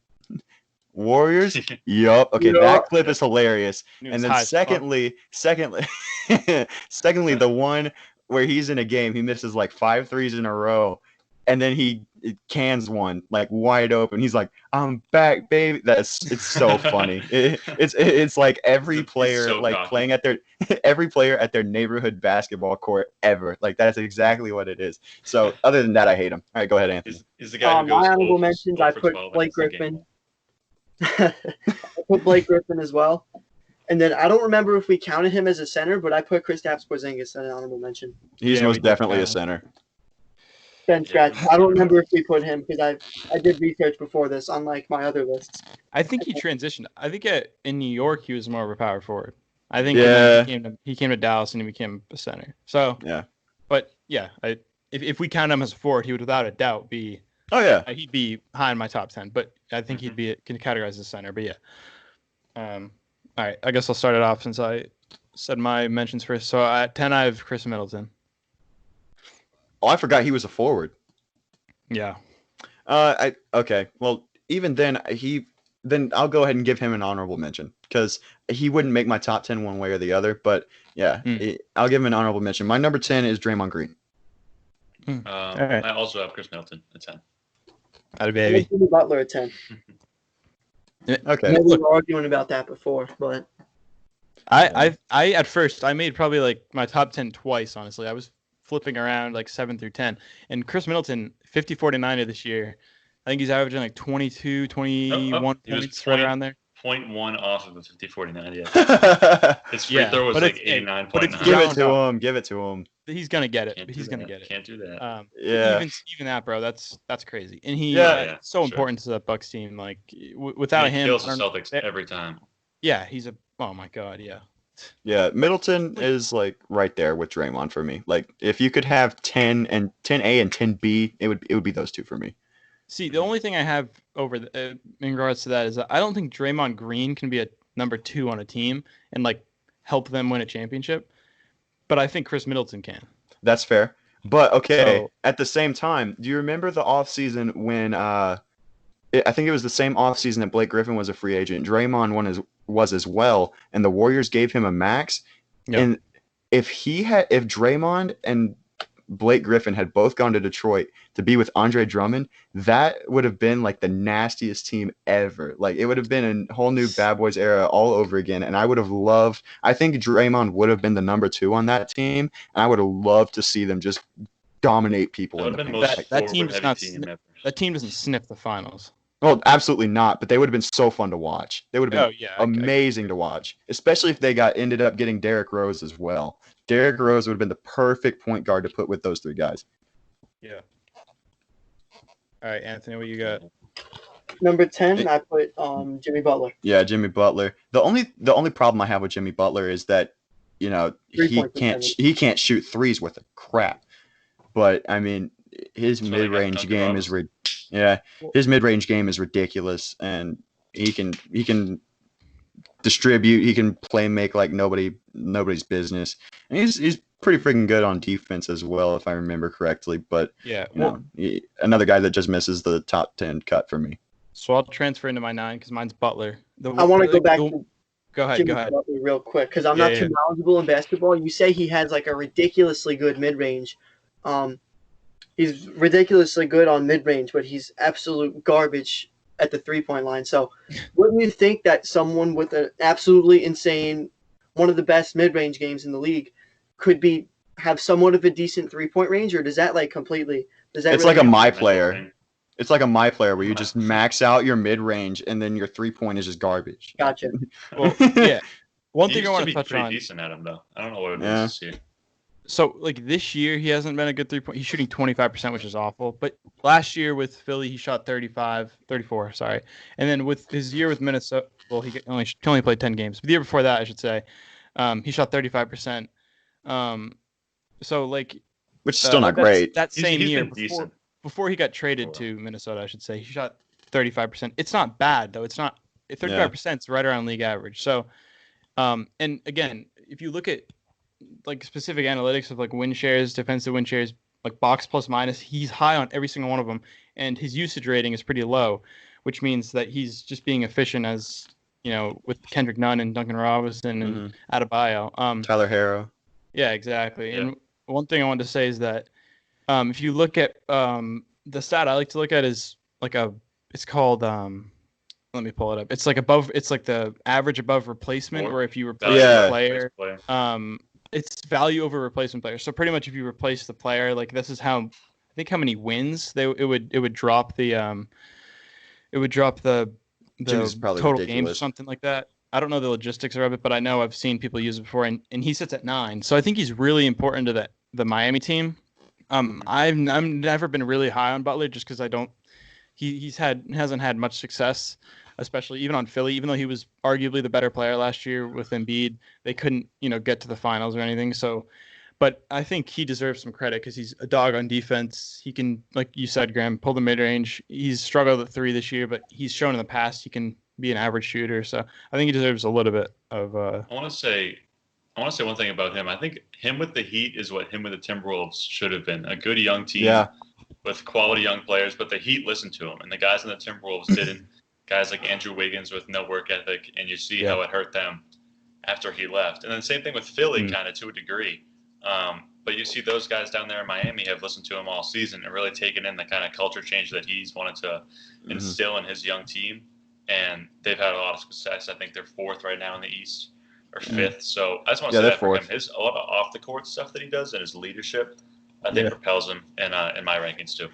[SPEAKER 2] Warriors." Yup. Okay, that clip is hilarious. And then secondly, secondly, the one where he's in a game, he misses like 5 threes in a row, and then he cans one like wide open. He's like, "I'm back, baby." It's so funny. It's like every player
[SPEAKER 4] so
[SPEAKER 2] like
[SPEAKER 4] cocky.
[SPEAKER 2] playing at their every player at their neighborhood basketball court ever. Like that's exactly what it is. So other than that, I hate him. All right, go ahead, Anthony.
[SPEAKER 4] Is the guy who goes
[SPEAKER 1] my honorable
[SPEAKER 4] 0
[SPEAKER 1] mentions,
[SPEAKER 4] 0
[SPEAKER 1] I
[SPEAKER 4] for
[SPEAKER 1] put
[SPEAKER 4] 12
[SPEAKER 1] Blake
[SPEAKER 4] in the game.
[SPEAKER 1] Griffin. I put Blake Griffin as well. And then I don't remember if we counted him as a center, but I put Kristaps Porzingis in an honorable mention.
[SPEAKER 2] He's most definitely a center.
[SPEAKER 1] Ben Scratch. I don't remember if we put him because I did research before this, unlike my other lists.
[SPEAKER 3] I think he transitioned. I think in New York he was more of a power forward. I think he came to Dallas and he became a center. So
[SPEAKER 2] yeah,
[SPEAKER 3] but yeah, if we count him as a forward, he would without a doubt be.
[SPEAKER 2] Oh yeah,
[SPEAKER 3] he'd be high in my top 10. But I think he'd be categorized as a center. But yeah, all right. I guess I'll start it off since I said my mentions first. So at 10, I have Chris Middleton.
[SPEAKER 2] Oh, I forgot he was a forward.
[SPEAKER 3] Yeah.
[SPEAKER 2] Okay. Well, even then I'll go ahead and give him an honorable mention because he wouldn't make my top 10 one way or the other. But yeah, I'll give him an honorable mention. My number 10 is Draymond Green.
[SPEAKER 4] I also have Chris Middleton at 10.
[SPEAKER 3] Atta baby.
[SPEAKER 1] Jimmy Butler at 10.
[SPEAKER 2] Okay.
[SPEAKER 1] We were arguing about that before, but
[SPEAKER 3] I at first I made probably like my top 10 twice. Honestly, I was flipping around like 7 through 10, and Chris Middleton 54-9 this year. I think he's averaging like 22, 21 points right around there.
[SPEAKER 4] 0.1 off of a 50-49. Yeah. His free throw was like 89.9.
[SPEAKER 2] Give it to him.
[SPEAKER 3] He's gonna get it. He's gonna get it.
[SPEAKER 4] Can't do that.
[SPEAKER 3] Even that, bro. That's crazy. And he's so important to that Bucks team. Like without him,
[SPEAKER 4] kills the Celtics every time.
[SPEAKER 3] Yeah, he's a. Oh my god, yeah.
[SPEAKER 2] Yeah, Middleton is like right there with Draymond for me. Like if you could have 10A and 10B, it would be those two for me.
[SPEAKER 3] See, the only thing I have over in regards to that is that I don't think Draymond Green can be a number 2 on a team and like help them win a championship. But I think Chris Middleton can. That's
[SPEAKER 2] fair. But okay, at the same time, do you remember the offseason when I think it was the same offseason that Blake Griffin was a free agent. Draymond was as well, and the Warriors gave him a max. Yep. And if Draymond and Blake Griffin had both gone to Detroit to be with Andre Drummond, that would have been like the nastiest team ever. Like it would have been a whole new Bad Boys era all over again. And I think Draymond would have been the number 2 on that team. And I would have loved to see them just dominate people. In the paint.
[SPEAKER 3] That team doesn't sniff the finals.
[SPEAKER 2] Well, absolutely not. But they would have been so fun to watch. They would have been amazing to watch, especially if they ended up getting Derrick Rose as well. Derrick Rose would have been the perfect point guard to put with those 3 guys.
[SPEAKER 3] Yeah. All right, Anthony, what you got?
[SPEAKER 1] Number 10, I put Jimmy Butler.
[SPEAKER 2] Yeah, Jimmy Butler. The only problem I have with Jimmy Butler is that, he can't shoot threes with a crap. But I mean, his mid-range game is his mid-range game is ridiculous, and he can distribute. He can play make like nobody's business, and he's pretty freaking good on defense as well, if I remember correctly. But another guy that just misses the top 10 cut for me.
[SPEAKER 3] So I'll transfer into my 9 because mine's Butler.
[SPEAKER 1] I want to go back to
[SPEAKER 3] Jimmy
[SPEAKER 1] Butler real quick because I'm not too knowledgeable in basketball. You say he has like a ridiculously good mid-range. He's ridiculously good on mid-range, but he's absolute garbage at the three-point line. So wouldn't you think that someone with an absolutely insane, one of the best mid-range games in the league could have somewhat of a decent three-point range, or does that like completely –
[SPEAKER 2] It's really like a my player. It's like a my player where you just max out your mid-range and then your three-point is just garbage.
[SPEAKER 1] Gotcha.
[SPEAKER 3] Well, yeah. One thing I want to touch on.
[SPEAKER 4] Pretty decent at him, though. I don't know what it is this year.
[SPEAKER 3] So, like, this year, he hasn't been a good three-point. He's shooting 25%, which is awful. But last year with Philly, he shot 34, sorry. And then with his year with Minnesota, well, he can only play 10 games. But the year before that, I should say, he shot 35%. So, like...
[SPEAKER 2] Which is still not great.
[SPEAKER 3] That same year, before he got traded to Minnesota, I should say, he shot 35%. It's not bad though. It's not 35% is right around league average. So, and again, if you look at like specific analytics of like win shares, defensive win shares, like box plus minus, he's high on every single one of them, and his usage rating is pretty low, which means that he's just being efficient as with Kendrick Nunn and Duncan Robinson and Adebayo.
[SPEAKER 2] Tyler Harrow.
[SPEAKER 3] Yeah, exactly.
[SPEAKER 4] Yeah.
[SPEAKER 3] And one thing I wanted to say is that if you look at the stat I like to look at is like it's called let me pull it up. It's like the average above replacement, where if you replace the player, it's value over replacement player. So pretty much if you replace the player, like this is how many wins it would drop the total games or something like that. I don't know the logistics of it, but I know I've seen people use it before, and he sits at 9. So I think he's really important to the Miami team. I've never been really high on Butler just because he hasn't had much success, especially even on Philly. Even though he was arguably the better player last year with Embiid, they couldn't get to the finals or anything. So, but I think he deserves some credit because he's a dog on defense. He can, like you said, Graham, pull the mid range. He's struggled at 3 this year, but he's shown in the past he can be an average shooter. So I think he deserves a little bit of.
[SPEAKER 4] I want to say one thing about him. I think him with the Heat is what him with the Timberwolves should have been. A good young team with quality young players, but the Heat listened to him, and the guys in the Timberwolves didn't. Guys like Andrew Wiggins with no work ethic, and you see how it hurt them after he left. And then same thing with Philly, kind of to a degree. But you see those guys down there in Miami have listened to him all season and really taken in the kind of culture change that he's wanted to instill in his young team. And they've had a lot of success. I think they're 4th right now in the East, or 5th. So I just want to say that for him. A lot of off-the-court stuff that he does and his leadership, I think propels him in my rankings too.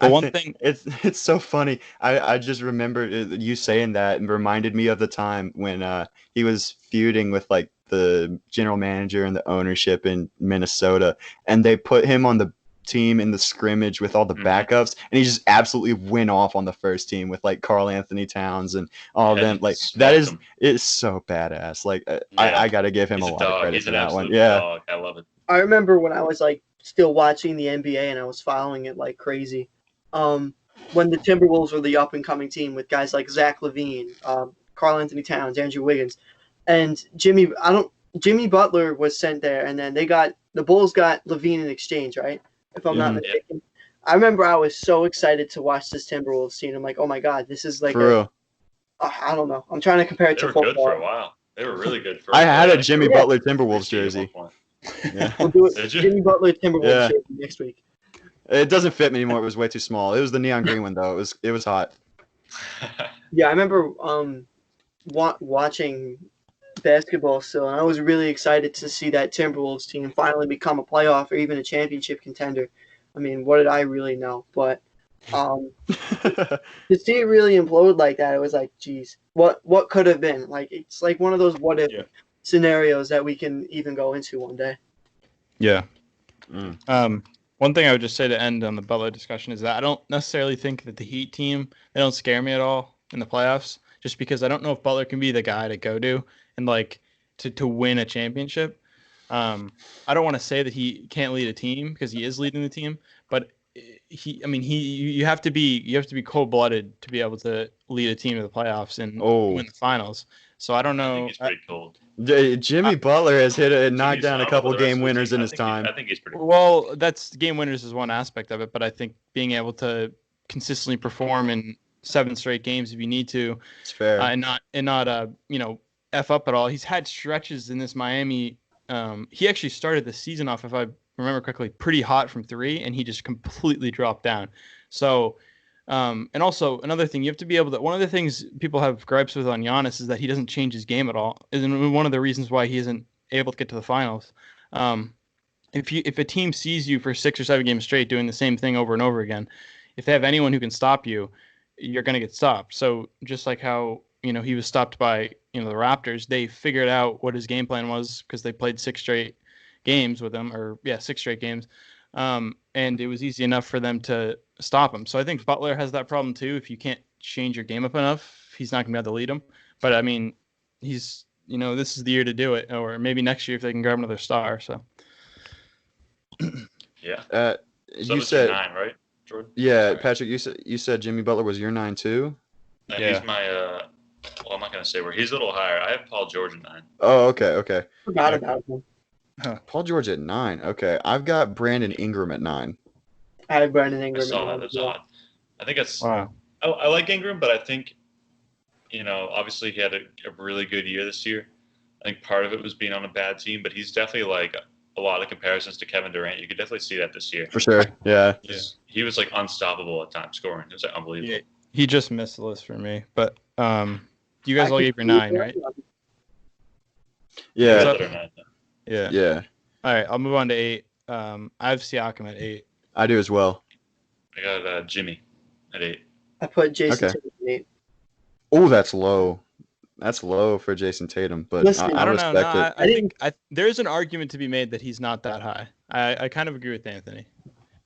[SPEAKER 3] The one thing
[SPEAKER 2] it's so funny. I just remember you saying that and reminded me of the time when he was feuding with like the general manager and the ownership in Minnesota, and they put him on the team in the scrimmage with all the backups, and he just absolutely went off on the first team with like Karl Anthony Towns and all of them. Like it's so badass. Like I gotta give him a lot of credit for that one.
[SPEAKER 4] Dog. I love it.
[SPEAKER 1] I remember when I was like still watching the NBA and I was following it like crazy. When the Timberwolves were the up and coming team with guys like Zach LaVine, Karl Anthony Towns, Andrew Wiggins, and Jimmy Butler was sent there, and then the Bulls got LaVine in exchange, right? If I'm not mistaken. I remember I was so excited to watch this Timberwolves team. I'm like, oh my god, this is like I don't know. I'm trying to compare it to football.
[SPEAKER 4] They were good for a while. They were really good for.
[SPEAKER 2] I had a Jimmy Butler Timberwolves jersey.
[SPEAKER 1] Yeah. We'll do it. Jimmy Butler Timberwolves jersey next week.
[SPEAKER 2] It doesn't fit me anymore. It was way too small. It was the neon green one though. It was hot.
[SPEAKER 1] Yeah, I remember watching basketball still, and I was really excited to see that Timberwolves team finally become a playoff or even a championship contender. I mean, what did I really know? But to see it really implode like that, it was like, geez, what could have been? Like, it's like one of those what if scenarios that we can even go into one day.
[SPEAKER 3] Yeah. One thing I would just say to end on the Butler discussion is that I don't necessarily think that the Heat team, they don't scare me at all in the playoffs, just because I don't know if Butler can be the guy to go to and like to win a championship. I don't want to say that he can't lead a team because he is leading the team, but you have to be cold-blooded to be able to lead a team to the playoffs and win the finals. So I don't know.
[SPEAKER 4] I think he's pretty cold.
[SPEAKER 2] Jimmy Butler has knocked down a couple game winners in his time.
[SPEAKER 4] I think he's pretty cold.
[SPEAKER 3] Well, that's game winners is one aspect of it, but I think being able to consistently perform in 7 straight games if you need to,
[SPEAKER 2] it's fair,
[SPEAKER 3] and not F up at all. He's had stretches in this Miami. He actually started the season off, if I remember correctly, pretty hot from 3, and he just completely dropped down. So, and also another thing, you have to be able to. One of the things people have gripes with on Giannis is that he doesn't change his game at all. And one of the reasons why he isn't able to get to the finals. If a team sees you for 6 or 7 games straight doing the same thing over and over again, if they have anyone who can stop you, you're going to get stopped. So just like how he was stopped by the Raptors, they figured out what his game plan was because they played 6 straight games with him, 6 straight games. And it was easy enough for them to stop him. So I think Butler has that problem too. If you can't change your game up enough, he's not going to be able to lead them. But I mean, he's, this is the year to do it, or maybe next year if they can grab another star. So
[SPEAKER 4] yeah.
[SPEAKER 2] You said
[SPEAKER 4] 9, right? Jordan?
[SPEAKER 2] Yeah,
[SPEAKER 4] Sorry.
[SPEAKER 2] Patrick, you said Jimmy Butler was your 9 too?
[SPEAKER 4] No,
[SPEAKER 3] Yeah.
[SPEAKER 4] he's my. Well, I'm not gonna say where. He's a little higher. I have Paul George at 9.
[SPEAKER 2] Oh, okay.
[SPEAKER 1] Forgot
[SPEAKER 3] Okay.
[SPEAKER 1] about him.
[SPEAKER 2] Paul George at 9. Okay, I've got Brandon Ingram at 9.
[SPEAKER 1] I had Brandon
[SPEAKER 4] I
[SPEAKER 1] Ingram.
[SPEAKER 4] saw that.
[SPEAKER 1] at
[SPEAKER 4] That's
[SPEAKER 1] nine as well.
[SPEAKER 4] odd. I think it's.
[SPEAKER 3] Wow.
[SPEAKER 4] I like Ingram, but I think, obviously he had a really good year this year. I think part of it was being on a bad team, but he's definitely like a lot of comparisons to Kevin Durant. You could definitely see that this year.
[SPEAKER 2] For sure. Yeah.
[SPEAKER 4] He was like unstoppable at times scoring. It was like, unbelievable.
[SPEAKER 3] Yeah. He just missed the list for me. But you guys
[SPEAKER 1] I
[SPEAKER 3] all
[SPEAKER 1] could
[SPEAKER 3] gave your
[SPEAKER 1] see
[SPEAKER 3] 9,
[SPEAKER 1] it.
[SPEAKER 3] right?
[SPEAKER 2] Yeah.
[SPEAKER 3] So-
[SPEAKER 4] Better than that, though.
[SPEAKER 3] Yeah.
[SPEAKER 2] Yeah.
[SPEAKER 3] All right, I'll move on to 8. I have Siakam at 8.
[SPEAKER 2] I do as well.
[SPEAKER 4] I got Jimmy at 8.
[SPEAKER 1] I put Jason
[SPEAKER 2] Okay.
[SPEAKER 1] Tatum at 8.
[SPEAKER 2] Oh, that's low. That's low for Jason Tatum, but
[SPEAKER 1] Listen,
[SPEAKER 2] I
[SPEAKER 3] I don't know.
[SPEAKER 2] respect
[SPEAKER 3] No,
[SPEAKER 2] it.
[SPEAKER 3] I think there's an argument to be made that he's not that high. I kind of agree with Anthony.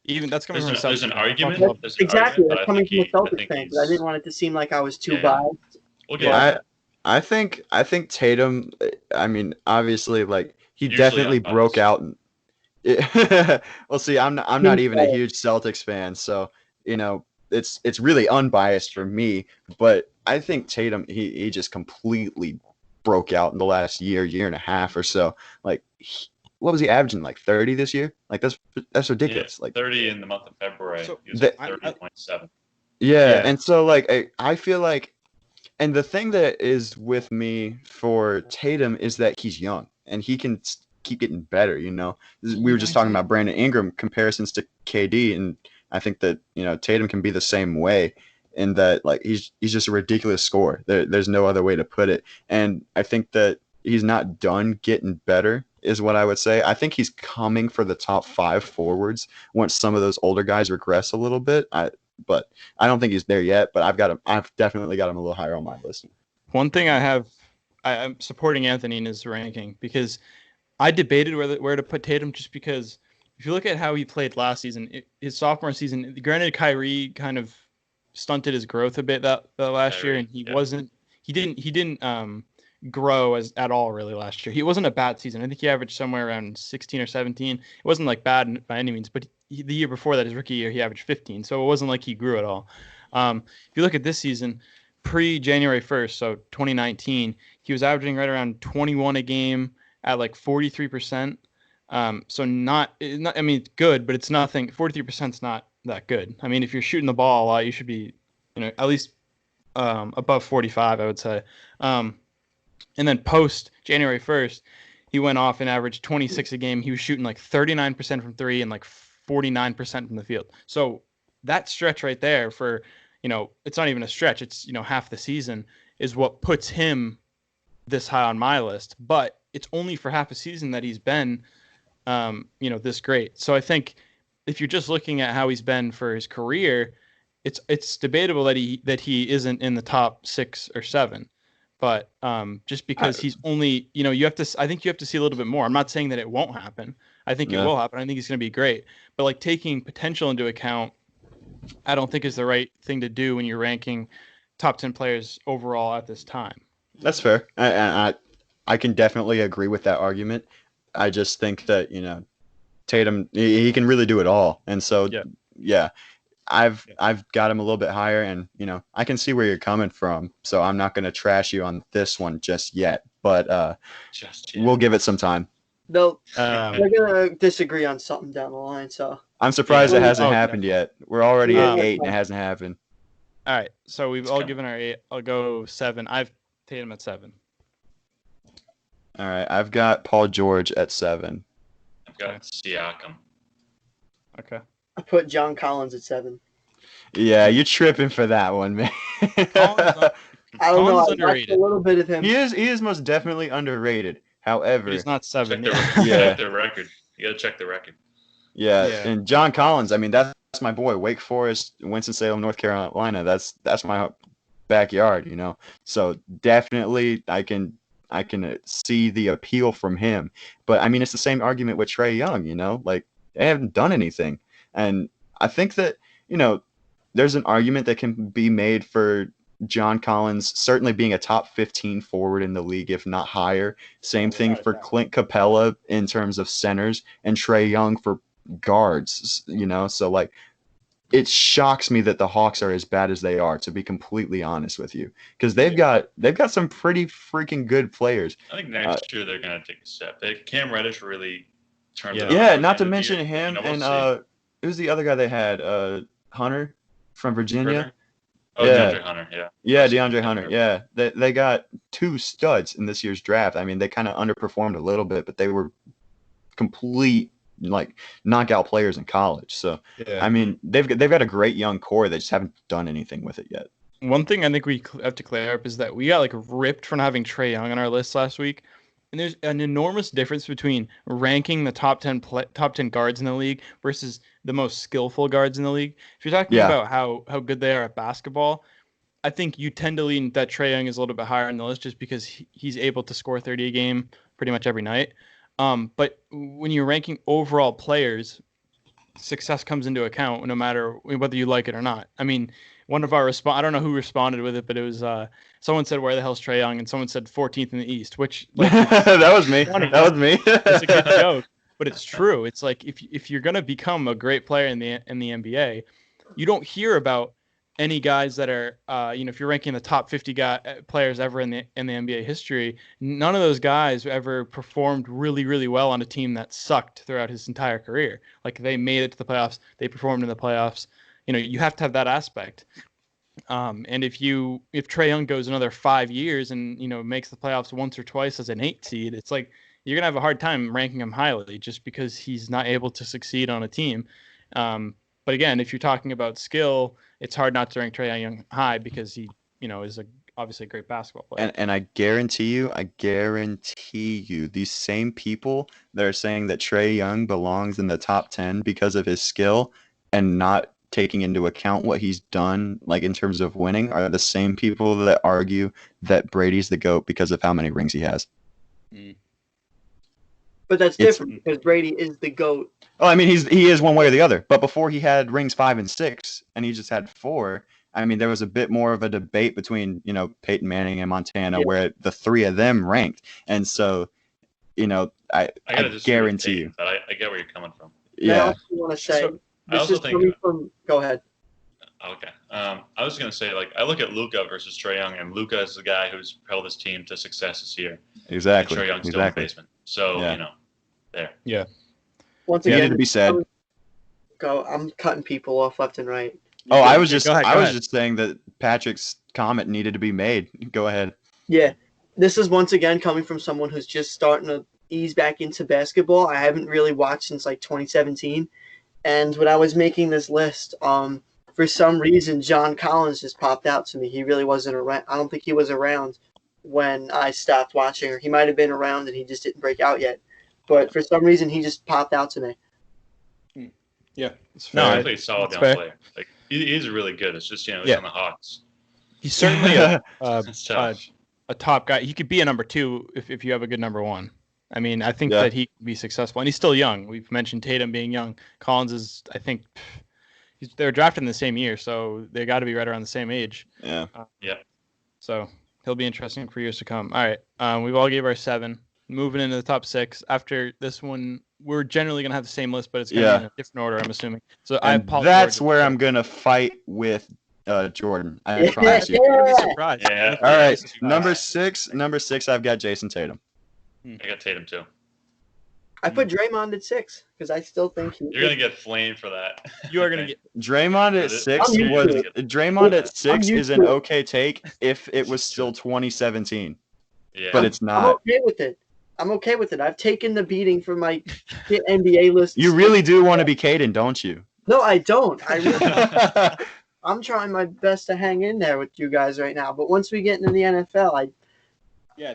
[SPEAKER 3] Even that's coming from
[SPEAKER 4] There's an
[SPEAKER 3] Celtics.
[SPEAKER 4] argument.
[SPEAKER 1] That's
[SPEAKER 4] There's an
[SPEAKER 1] exactly.
[SPEAKER 4] argument,
[SPEAKER 1] That's
[SPEAKER 4] but
[SPEAKER 1] coming from a
[SPEAKER 4] I
[SPEAKER 1] Celtics
[SPEAKER 4] think
[SPEAKER 1] fan, but I didn't want it to seem like I was too
[SPEAKER 4] Yeah.
[SPEAKER 1] biased.
[SPEAKER 4] We'll get
[SPEAKER 2] I
[SPEAKER 4] to
[SPEAKER 2] I think Tatum. I mean, obviously, like he
[SPEAKER 4] Usually
[SPEAKER 2] definitely
[SPEAKER 4] unbiased.
[SPEAKER 2] broke out. Well, see, I'm not even a huge Celtics fan, so it's really unbiased for me. But I think Tatum, he just completely broke out in the last year and a half or so. Like, what was he averaging? Like 30 this year? Like that's ridiculous.
[SPEAKER 4] Yeah,
[SPEAKER 2] Like
[SPEAKER 4] 30 in the month of February.
[SPEAKER 3] So
[SPEAKER 4] He was
[SPEAKER 2] the-
[SPEAKER 4] at 30.7.
[SPEAKER 2] yeah,
[SPEAKER 3] Yeah.
[SPEAKER 2] and so like I feel like, and the thing that is with me for Tatum is that he's young and he can keep getting better. We were just talking about Brandon Ingram comparisons to KD, and I think that Tatum can be the same way in that like he's just a ridiculous scorer. There's no other way to put it, and I think that he's not done getting better is what I would say. I think he's coming for the top 5 forwards once some of those older guys regress a little bit. But I don't think he's there yet. But I've definitely got him a little higher on my list.
[SPEAKER 3] One thing I'm supporting Anthony in his ranking because I debated where to put Tatum just because if you look at how he played last season, his sophomore season, granted Kyrie kind of stunted his growth a bit that last year, and he didn't grow at all really last year. He wasn't a bad season. I think he averaged somewhere around 16 or 17. It wasn't like bad by any means, but the year before that, his rookie year, he averaged 15. So it wasn't like he grew at all. If you look at this season, pre-January 1st, so 2019, he was averaging right around 21 a game at like 43%. So not, I mean, it's good, but it's nothing. 43% is not that good. I mean, if you're shooting the ball a lot, you should be, at least above 45, I would say. And then post January 1st, he went off and averaged 26 a game. He was shooting like 39% from 3 and like 49% from the field. So that stretch right there for, it's not even a stretch. It's, half the season is what puts him this high on my list. But it's only for half a season that he's been, this great. So I think if you're just looking at how he's been for his career, it's debatable that he isn't in the top 6 or 7. But just because he's only, I think you have to see a little bit more. I'm not saying that it won't happen. I think it will happen. I think he's going to be great. But like taking potential into account, I don't think is the right thing to do when you're ranking top 10 players overall at this time.
[SPEAKER 2] That's fair. I can definitely agree with that argument. I just think that, Tatum, he can really do it all. And so, yeah. I've got him a little bit higher, and I can see where you're coming from. So I'm not going to trash you on this one just yet, but we'll give it some time.
[SPEAKER 1] They're gonna disagree on something down the line. So
[SPEAKER 2] I'm surprised it hasn't happened yet. We're already at 8, and it hasn't happened.
[SPEAKER 3] All right, so we've all given our 8. I'll go 7. I've Tatum at 7.
[SPEAKER 2] All right, I've got Paul George at 7.
[SPEAKER 4] I've got Siakam.
[SPEAKER 3] Okay.
[SPEAKER 1] I put John Collins at 7.
[SPEAKER 2] Yeah, you're tripping for that one, man.
[SPEAKER 1] I don't know. I watched
[SPEAKER 3] underrated.
[SPEAKER 1] a little bit of him.
[SPEAKER 2] He is most definitely underrated. However,
[SPEAKER 3] But he's not 7.
[SPEAKER 4] Check the record. You got to check the record.
[SPEAKER 2] Yeah, and John Collins, I mean, that's my boy. Wake Forest, Winston-Salem, North Carolina. That's my backyard, So definitely, I can see the appeal from him. But I mean, it's the same argument with Trae Young. Like they haven't done anything, and I think that there's an argument that can be made for John Collins certainly being a top 15 forward in the league, if not higher. Same thing for Clint Capella in terms of centers, and Trae Young for guards. So like it shocks me that the Hawks are as bad as they are, to be completely honest with you, because they've got some pretty freaking good players.
[SPEAKER 4] I think next year they're going to take a step. Cam Reddish really turned it on.
[SPEAKER 2] Yeah,
[SPEAKER 4] towards
[SPEAKER 2] not
[SPEAKER 4] the
[SPEAKER 2] to
[SPEAKER 4] end of the
[SPEAKER 2] mention
[SPEAKER 4] year.
[SPEAKER 2] him
[SPEAKER 4] We'll
[SPEAKER 2] and
[SPEAKER 4] see.
[SPEAKER 2] who's the other guy they had? Hunter from Virginia.
[SPEAKER 4] Ritter? Oh,
[SPEAKER 2] Yeah.
[SPEAKER 4] DeAndre Hunter, yeah.
[SPEAKER 2] Yeah, DeAndre Hunter. Yeah, they got 2 studs in this year's draft. I mean, they kind of underperformed a little bit, but they were complete like knockout players in college. So
[SPEAKER 3] Yeah.
[SPEAKER 2] I mean, they've got a great young core. They just haven't done anything with it yet.
[SPEAKER 3] One thing I think we have to clear up is that we got like ripped for not having Trae Young on our list last week. And there's an enormous difference between ranking the top 10 guards in the league versus the most skillful guards in the league. If you're talking about how good they are at basketball, I think you tend to lean that Trae Young is a little bit higher on the list just because he's able to score 30 a game pretty much every night. But when you're ranking overall players, success comes into account no matter whether you like it or not. I mean, one of our I don't know who responded with it, but it was someone said, "Where the hell's Trae Young?" and someone said 14th in the East, which like
[SPEAKER 2] that was me. That was me.
[SPEAKER 3] It's a good joke, but it's true. It's like if you're gonna become a great player in the NBA, you don't hear about any guys that are if you're ranking the top 50 players ever in the NBA history, none of those guys ever performed really, really well on a team that sucked throughout his entire career. Like they made it to the playoffs, they performed in the playoffs. You have to have that aspect. And if Trae Young goes another 5 years and makes the playoffs once or twice as an 8 seed, it's like you're gonna have a hard time ranking him highly just because he's not able to succeed on a team. But again, if you're talking about skill, it's hard not to rank Trae Young high because he, is obviously a great basketball player.
[SPEAKER 2] And I guarantee you, these same people that are saying that Trae Young belongs in the top 10 because of his skill and not taking into account what he's done, like in terms of winning, are the same people that argue that Brady's the GOAT because of how many rings he has.
[SPEAKER 1] But that's different because Brady is the GOAT.
[SPEAKER 2] Oh, I mean, he is one way or the other. But before he had rings 5 and 6, and he just had 4. I mean, there was a bit more of a debate between Peyton Manning and Montana, where the 3 of them ranked. And so, I guarantee you.
[SPEAKER 4] But I get where you're coming from.
[SPEAKER 1] Yeah. I also want to say, go ahead.
[SPEAKER 4] Okay. I was going to say, I look at Luka versus Trae Young, and Luka is the guy who's propelled his team to success this year.
[SPEAKER 2] Exactly.
[SPEAKER 4] And Trae Young's still in the basement. So, there.
[SPEAKER 3] Yeah.
[SPEAKER 1] Once again,
[SPEAKER 2] to be said.
[SPEAKER 1] I'm cutting people off left and right.
[SPEAKER 2] I was just saying that Patrick's comment needed to be made. Go ahead.
[SPEAKER 1] Yeah. This is once again coming from someone who's just starting to ease back into basketball. I haven't really watched since 2017. And when I was making this list, for some reason, John Collins just popped out to me. He really wasn't around. I don't think he was around when I stopped watching, or he might have been around and he just didn't break out yet. But for some reason, he just popped out to me.
[SPEAKER 3] Yeah,
[SPEAKER 4] I think he's a solid down player. He's really good. It's just he's on the Hawks.
[SPEAKER 3] He's certainly a top guy. He could be a number 2 if you have a good number 1. I mean, I think that he can be successful, and he's still young. We've mentioned Tatum being young. Collins is, I think, they were drafted in the same year, so they got to be right around the same age.
[SPEAKER 2] Yeah.
[SPEAKER 3] So he'll be interesting for years to come. All right, we've all gave our 7. Moving into the top 6. After this one, we're generally gonna have the same list, but it's gonna be in a different order, I'm assuming. So
[SPEAKER 2] that's where I'm gonna fight with Jordan. I promise you.
[SPEAKER 3] You're gonna be surprised.
[SPEAKER 4] Yeah.
[SPEAKER 2] All right. Number six, I've got Jason Tatum.
[SPEAKER 4] I got Tatum too.
[SPEAKER 1] I put Draymond at 6 because I still think
[SPEAKER 4] you're gonna get flamed for that.
[SPEAKER 3] You are gonna get
[SPEAKER 2] Draymond at 6 is an okay take if it was still 2017.
[SPEAKER 4] Yeah.
[SPEAKER 2] But it's not.
[SPEAKER 1] I'm okay with it. I've taken the beating for my NBA list.
[SPEAKER 2] You really do want to be Caden, don't you?
[SPEAKER 1] No, I don't. I really I'm trying my best to hang in there with you guys right now. But once we get into the NFL,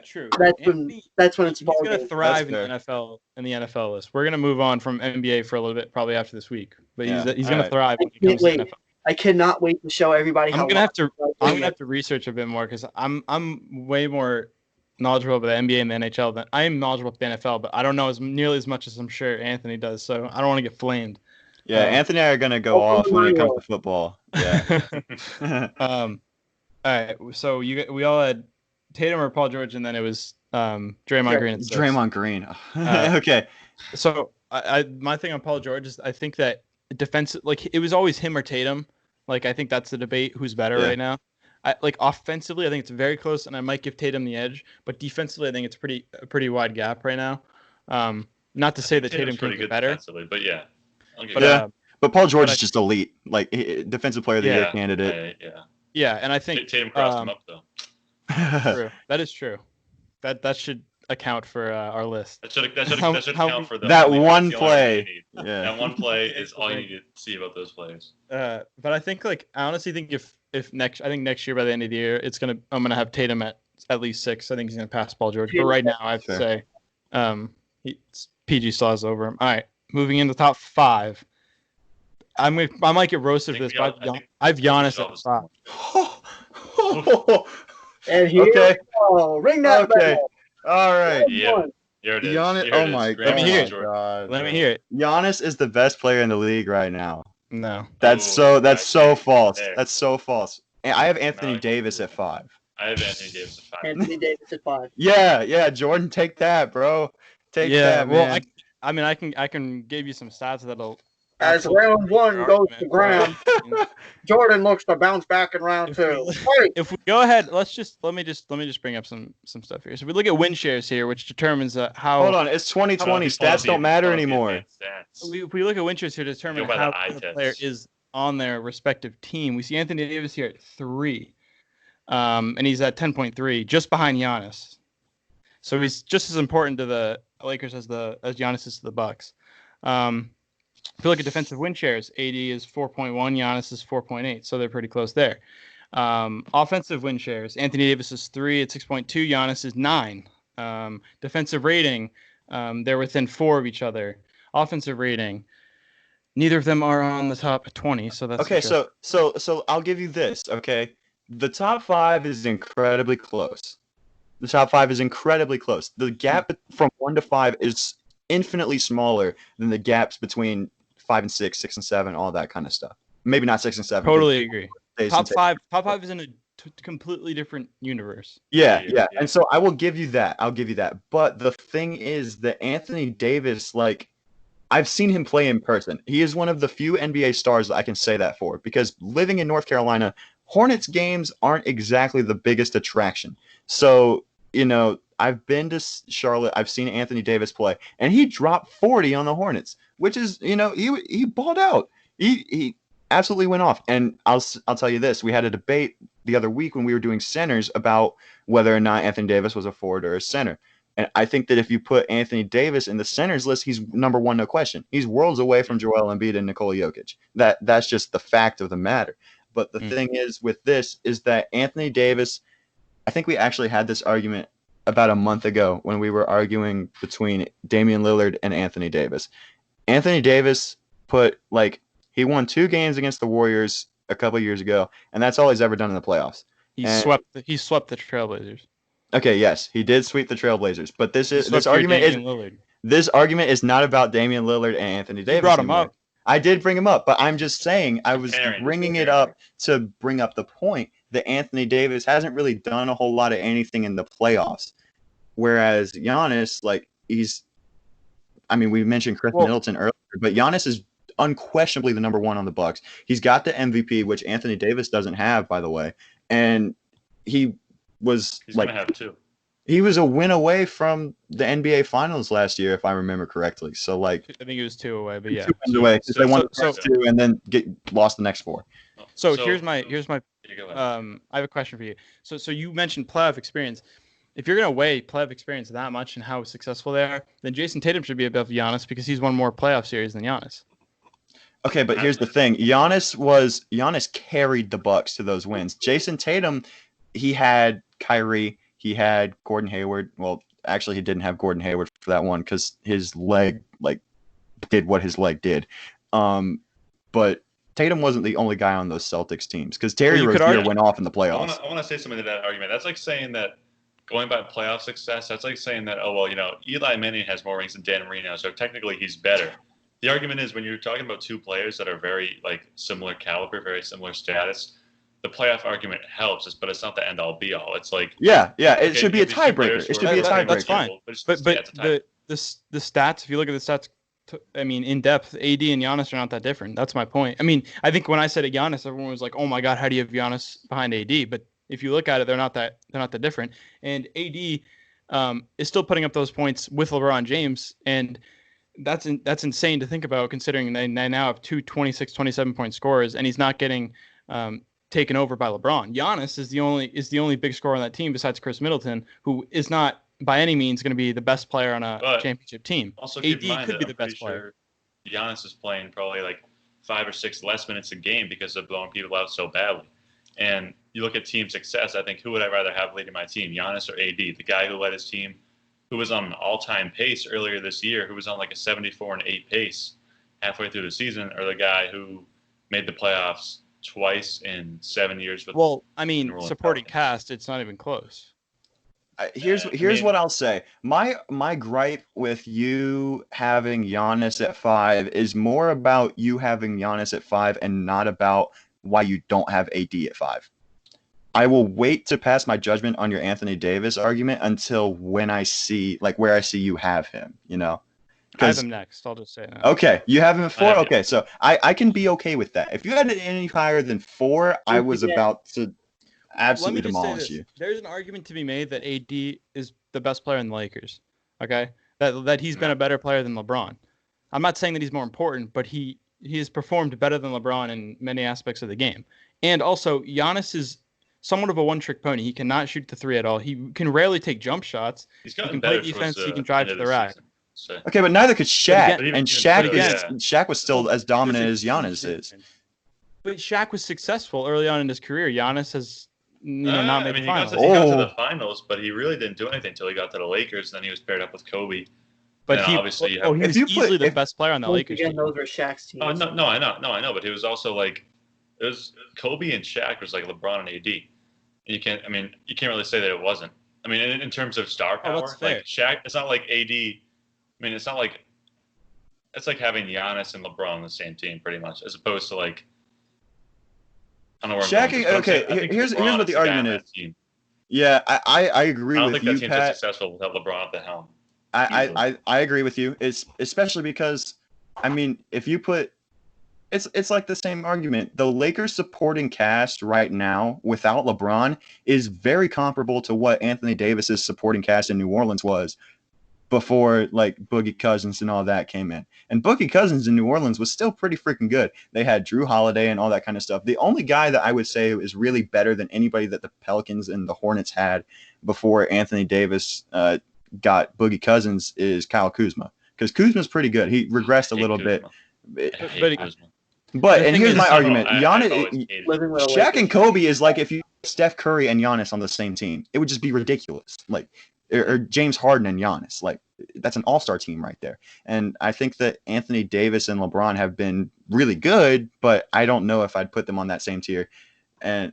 [SPEAKER 3] true.
[SPEAKER 1] That's when it's
[SPEAKER 3] he's going to thrive in the NFL list. We're going to move on from NBA for a little bit, probably after this week. But he's going to thrive when he comes to NFL.
[SPEAKER 1] I cannot wait to show everybody how.
[SPEAKER 3] I'm gonna have to research a bit more because I'm way more knowledgeable about the NBA and the NHL than I am knowledgeable about the NFL, but I don't know nearly as much as I'm sure Anthony does. So I don't want to get flamed.
[SPEAKER 2] Yeah, Anthony and I are gonna go off when it comes to football. Yeah.
[SPEAKER 3] All right. So we all had Tatum or Paul George, and then it was Draymond Green.
[SPEAKER 2] Draymond Green. Okay.
[SPEAKER 3] So my thing on Paul George is I think that defensive, like it was always him or Tatum. Like I think that's the debate who's better right now. Like offensively, I think it's very close, and I might give Tatum the edge. But defensively, I think it's a pretty wide gap right now. Not to say that Tatum can get better,
[SPEAKER 4] but yeah.
[SPEAKER 2] But Paul George is just elite, like defensive player of the year candidate.
[SPEAKER 3] Yeah, and I think
[SPEAKER 4] Tatum crossed him up though.
[SPEAKER 3] True. That is true. That should account for our list.
[SPEAKER 4] That should account for
[SPEAKER 2] that one play.
[SPEAKER 4] Yeah, that one play is all you need to see about those plays.
[SPEAKER 3] But I think I honestly think if next year by the end of the year I'm gonna have Tatum at least 6. I think he's gonna pass Paul George. But right now I have to say, PG still has over him. All right, moving into the top 5. I might get roasted for this, but I have Giannis at 5.
[SPEAKER 1] And here we go. Ring that bell.
[SPEAKER 2] All right.
[SPEAKER 4] Yeah. Here it is.
[SPEAKER 2] Giannis. Oh my God.
[SPEAKER 3] Let me hear it.
[SPEAKER 2] Giannis is the best player in the league right now.
[SPEAKER 3] No.
[SPEAKER 2] That's so false. That's so false. And I have Anthony Davis at 5.
[SPEAKER 4] I have Anthony Davis at 5.
[SPEAKER 1] Anthony Davis at 5.
[SPEAKER 2] Yeah. Jordan, take that, bro. Take that, man.
[SPEAKER 3] Well, I can give you some stats that'll.
[SPEAKER 1] As round 1 goes to ground, Jordan looks to bounce back in round 2.
[SPEAKER 3] If we go ahead, let me just bring up some stuff here. So we look at win shares here, which determines how.
[SPEAKER 2] Hold on, it's 2020. Stats don't matter anymore.
[SPEAKER 3] If we look at win shares here to determine how the player is on their respective team, we see Anthony Davis here at 3, and he's at 10.3, just behind Giannis. So he's just as important to the Lakers as Giannis is to the Bucks. If you look at defensive win shares, AD is 4.1, Giannis is 4.8, so they're pretty close there. Offensive win shares, Anthony Davis is 3 at 6.2, Giannis is 9. Defensive rating, they're within 4 of each other. Offensive rating, neither of them are on the top 20, so that's
[SPEAKER 2] okay. So I'll give you this. Okay, the top 5 is incredibly close. The top 5 is incredibly close. The gap from 1 to 5 is infinitely smaller than the gaps between 5 and 6, 6 and 7, all that kind of stuff. Maybe not 6 and 7.
[SPEAKER 3] Totally agree. Top five is in a completely different universe.
[SPEAKER 2] Yeah. And so I will give you that. But the thing is that Anthony Davis, like, I've seen him play in person. He is one of the few NBA stars that I can say that for, because living in North Carolina, Hornets games aren't exactly the biggest attraction. So, I've been to Charlotte. I've seen Anthony Davis play, and he dropped 40 on the Hornets, which is, he balled out. He absolutely went off. And I'll tell you this: we had a debate the other week when we were doing centers about whether or not Anthony Davis was a forward or a center. And I think that if you put Anthony Davis in the centers list, he's number 1, no question. He's worlds away from Joel Embiid and Nikola Jokic. That's just the fact of the matter. But the thing is with this is that Anthony Davis, I think we actually had this argument about a month ago when we were arguing between Damian Lillard and Anthony Davis. Anthony Davis he won 2 games against the Warriors a couple years ago, and that's all he's ever done in the playoffs. He swept
[SPEAKER 3] the Trailblazers.
[SPEAKER 2] Okay, yes, he did sweep the Trailblazers, but this argument is not about Damian Lillard and Anthony Davis.
[SPEAKER 3] You brought him up.
[SPEAKER 2] I did bring him up, but I'm just saying I was bringing it up to bring up the point that Anthony Davis hasn't really done a whole lot of anything in the playoffs. Whereas Giannis, we mentioned Chris Middleton earlier, but Giannis is unquestionably the number 1 on the Bucks. He's got the MVP, which Anthony Davis doesn't have, by the way. And he's
[SPEAKER 4] gonna have 2.
[SPEAKER 2] He was a win away from the NBA Finals last year, if I remember correctly. So, I
[SPEAKER 3] think it was 2 away, but yeah,
[SPEAKER 2] 2 wins away because they won the first 2 and then lost the next 4.
[SPEAKER 3] So here's my. I have a question for you. So you mentioned playoff experience. If you're going to weigh playoff experience that much and how successful they are, then Jason Tatum should be above Giannis because he's won more playoff series than Giannis.
[SPEAKER 2] Okay, but here's the thing. Giannis carried the Bucks to those wins. Jason Tatum, he had Kyrie, he had Gordon Hayward. Well, actually, he didn't have Gordon Hayward for that one because his leg, did what his leg did. But Tatum wasn't the only guy on those Celtics teams because Terry Rozier went off in the playoffs.
[SPEAKER 4] I want to say something to that argument. That's like saying that going by playoff success, that's like saying that, Eli Manning has more rings than Dan Marino, so technically he's better. The argument is when you're talking about 2 players that are very similar caliber, very similar status, the playoff argument helps, but it's not the end all be all. It's
[SPEAKER 2] it should be a tiebreaker. It should be a tiebreaker.
[SPEAKER 3] That's fine. But the stats, if you look at the stats in depth, AD and Giannis are not that different. That's my point. I mean, I think when I said Giannis, everyone was like, "Oh my God, how do you have Giannis behind AD?" But if you look at it, they're not that different. And AD is still putting up those points with LeBron James, and that's insane to think about, considering they now have two 26, 27-point scorers, and he's not getting taken over by LeBron. Giannis is the only big scorer on that team besides Chris Middleton, who is not by any means going to be the best player on a championship team.
[SPEAKER 4] Also,
[SPEAKER 3] AD
[SPEAKER 4] keep in mind
[SPEAKER 3] could
[SPEAKER 4] that
[SPEAKER 3] be
[SPEAKER 4] I'm
[SPEAKER 3] the
[SPEAKER 4] pretty
[SPEAKER 3] best player.
[SPEAKER 4] sure Giannis is playing probably like 5 or 6 less minutes a game because of blowing people out so badly. And you look at team success, I think, who would I rather have leading my team, Giannis or AD? The guy who led his team, who was on an all-time pace earlier this year, who was on like a 74-8 pace halfway through the season, or the guy who made the playoffs twice in 7 years with
[SPEAKER 3] supporting cast, it's not even close.
[SPEAKER 2] Here's what I'll say. My gripe with you having Giannis at 5 is more about you having Giannis at 5 and not about why you don't have AD at 5. I will wait to pass my judgment on your Anthony Davis argument until when I see where I see you have him,
[SPEAKER 3] I have him next. I'll just say that.
[SPEAKER 2] Okay, you have him at 4? Okay, so I can be okay with that. If you had it any higher than 4, I was about to absolutely demolish you.
[SPEAKER 3] There's an argument to be made that AD is the best player in the Lakers. Okay, that he's been a better player than LeBron. I'm not saying that he's more important, but he has performed better than LeBron in many aspects of the game. And also, Giannis is somewhat of a one-trick pony. He cannot shoot the three at all. He can rarely take jump shots.
[SPEAKER 4] He
[SPEAKER 3] can play defense. He can drive to the rack.
[SPEAKER 2] Okay, but neither could Shaq.
[SPEAKER 3] Again,
[SPEAKER 2] Shaq was still as dominant as Giannis is.
[SPEAKER 3] But Shaq was successful early on in his career. Giannis has not made the finals.
[SPEAKER 4] He got to the finals, but he really didn't do anything until he got to the Lakers. Then he was paired up with Kobe.
[SPEAKER 3] But he was easily the best player on the Lakers.
[SPEAKER 1] Again, those were Shaq's teams.
[SPEAKER 4] Oh no, I know, but he was also it was Kobe and Shaq was like LeBron and AD. And you can't really say that it wasn't. I mean, in terms of star power, Shaq, it's not like AD. I mean, it's not like it's like having Giannis and LeBron on the same team, pretty much, as opposed to I don't know where
[SPEAKER 2] Shaq. Here's what the argument is. Yeah, I agree with you, Pat.
[SPEAKER 4] I don't think that team's as successful without LeBron at the helm.
[SPEAKER 2] I agree with you. It's especially because, if you put, it's like the same argument. The Lakers supporting cast right now without LeBron is very comparable to what Anthony Davis's supporting cast in New Orleans was before Boogie Cousins and all that came in. And Boogie Cousins in New Orleans was still pretty freaking good. They had Drew Holiday and all that kind of stuff. The only guy that I would say is really better than anybody that the Pelicans and the Hornets had before Anthony Davis got Boogie Cousins is Kyle Kuzma. Because Kuzma's pretty good. He regressed a little bit. But here's my argument. Shaq and Kobe is like if you Steph Curry and Giannis on the same team. It would just be ridiculous. Or James Harden and Giannis. That's an all-star team right there. And I think that Anthony Davis and LeBron have been really good, but I don't know if I'd put them on that same tier. And,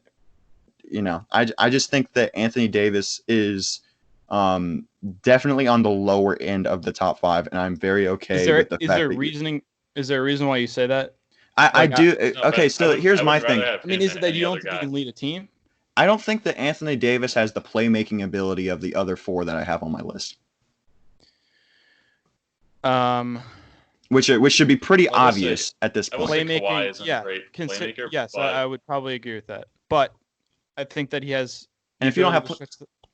[SPEAKER 2] I just think that Anthony Davis is definitely on the lower end of the top 5, and I'm very okay with the fact that
[SPEAKER 3] Is there a reason why you say that?
[SPEAKER 2] I do. Okay, so here's my thing.
[SPEAKER 3] Is it that you don't think he can lead a team?
[SPEAKER 2] I don't think that Anthony Davis has the playmaking ability of the other 4 that I have on my list. Which should be pretty obvious at this point.
[SPEAKER 3] Playmaking, yes, I would probably agree with that. But I think that he has.
[SPEAKER 2] And if you don't have,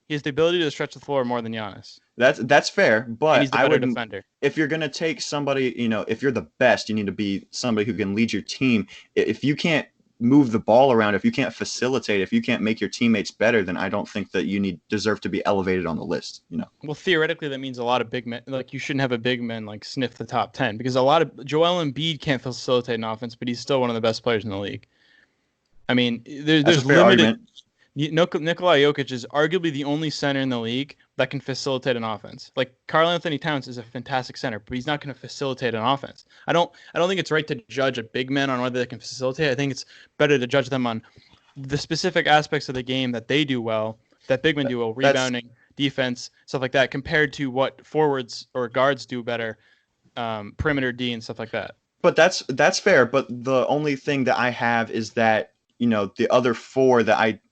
[SPEAKER 3] he has the ability to stretch the floor more than Giannis.
[SPEAKER 2] That's fair, but
[SPEAKER 3] he's the better defender.
[SPEAKER 2] If you're gonna take somebody, if you're the best, you need to be somebody who can lead your team. If you can't move the ball around, if you can't facilitate, if you can't make your teammates better, then I don't think that you deserve to be elevated on the list.
[SPEAKER 3] Well, theoretically, that means a lot of big men. You shouldn't have a big man sniff the top 10 because a lot of Joel Embiid can't facilitate an offense, but he's still one of the best players in the league. I mean, there's limited. Argument. Nikola Jokic is arguably the only center in the league that can facilitate an offense. Karl Anthony Towns is a fantastic center, but he's not going to facilitate an offense. I don't think it's right to judge a big man on whether they can facilitate. I think it's better to judge them on the specific aspects of the game that they do well, that big men do well, rebounding, defense, stuff like that, compared to what forwards or guards do better, perimeter D and stuff like that.
[SPEAKER 2] But that's fair. But the only thing that I have is that the other 4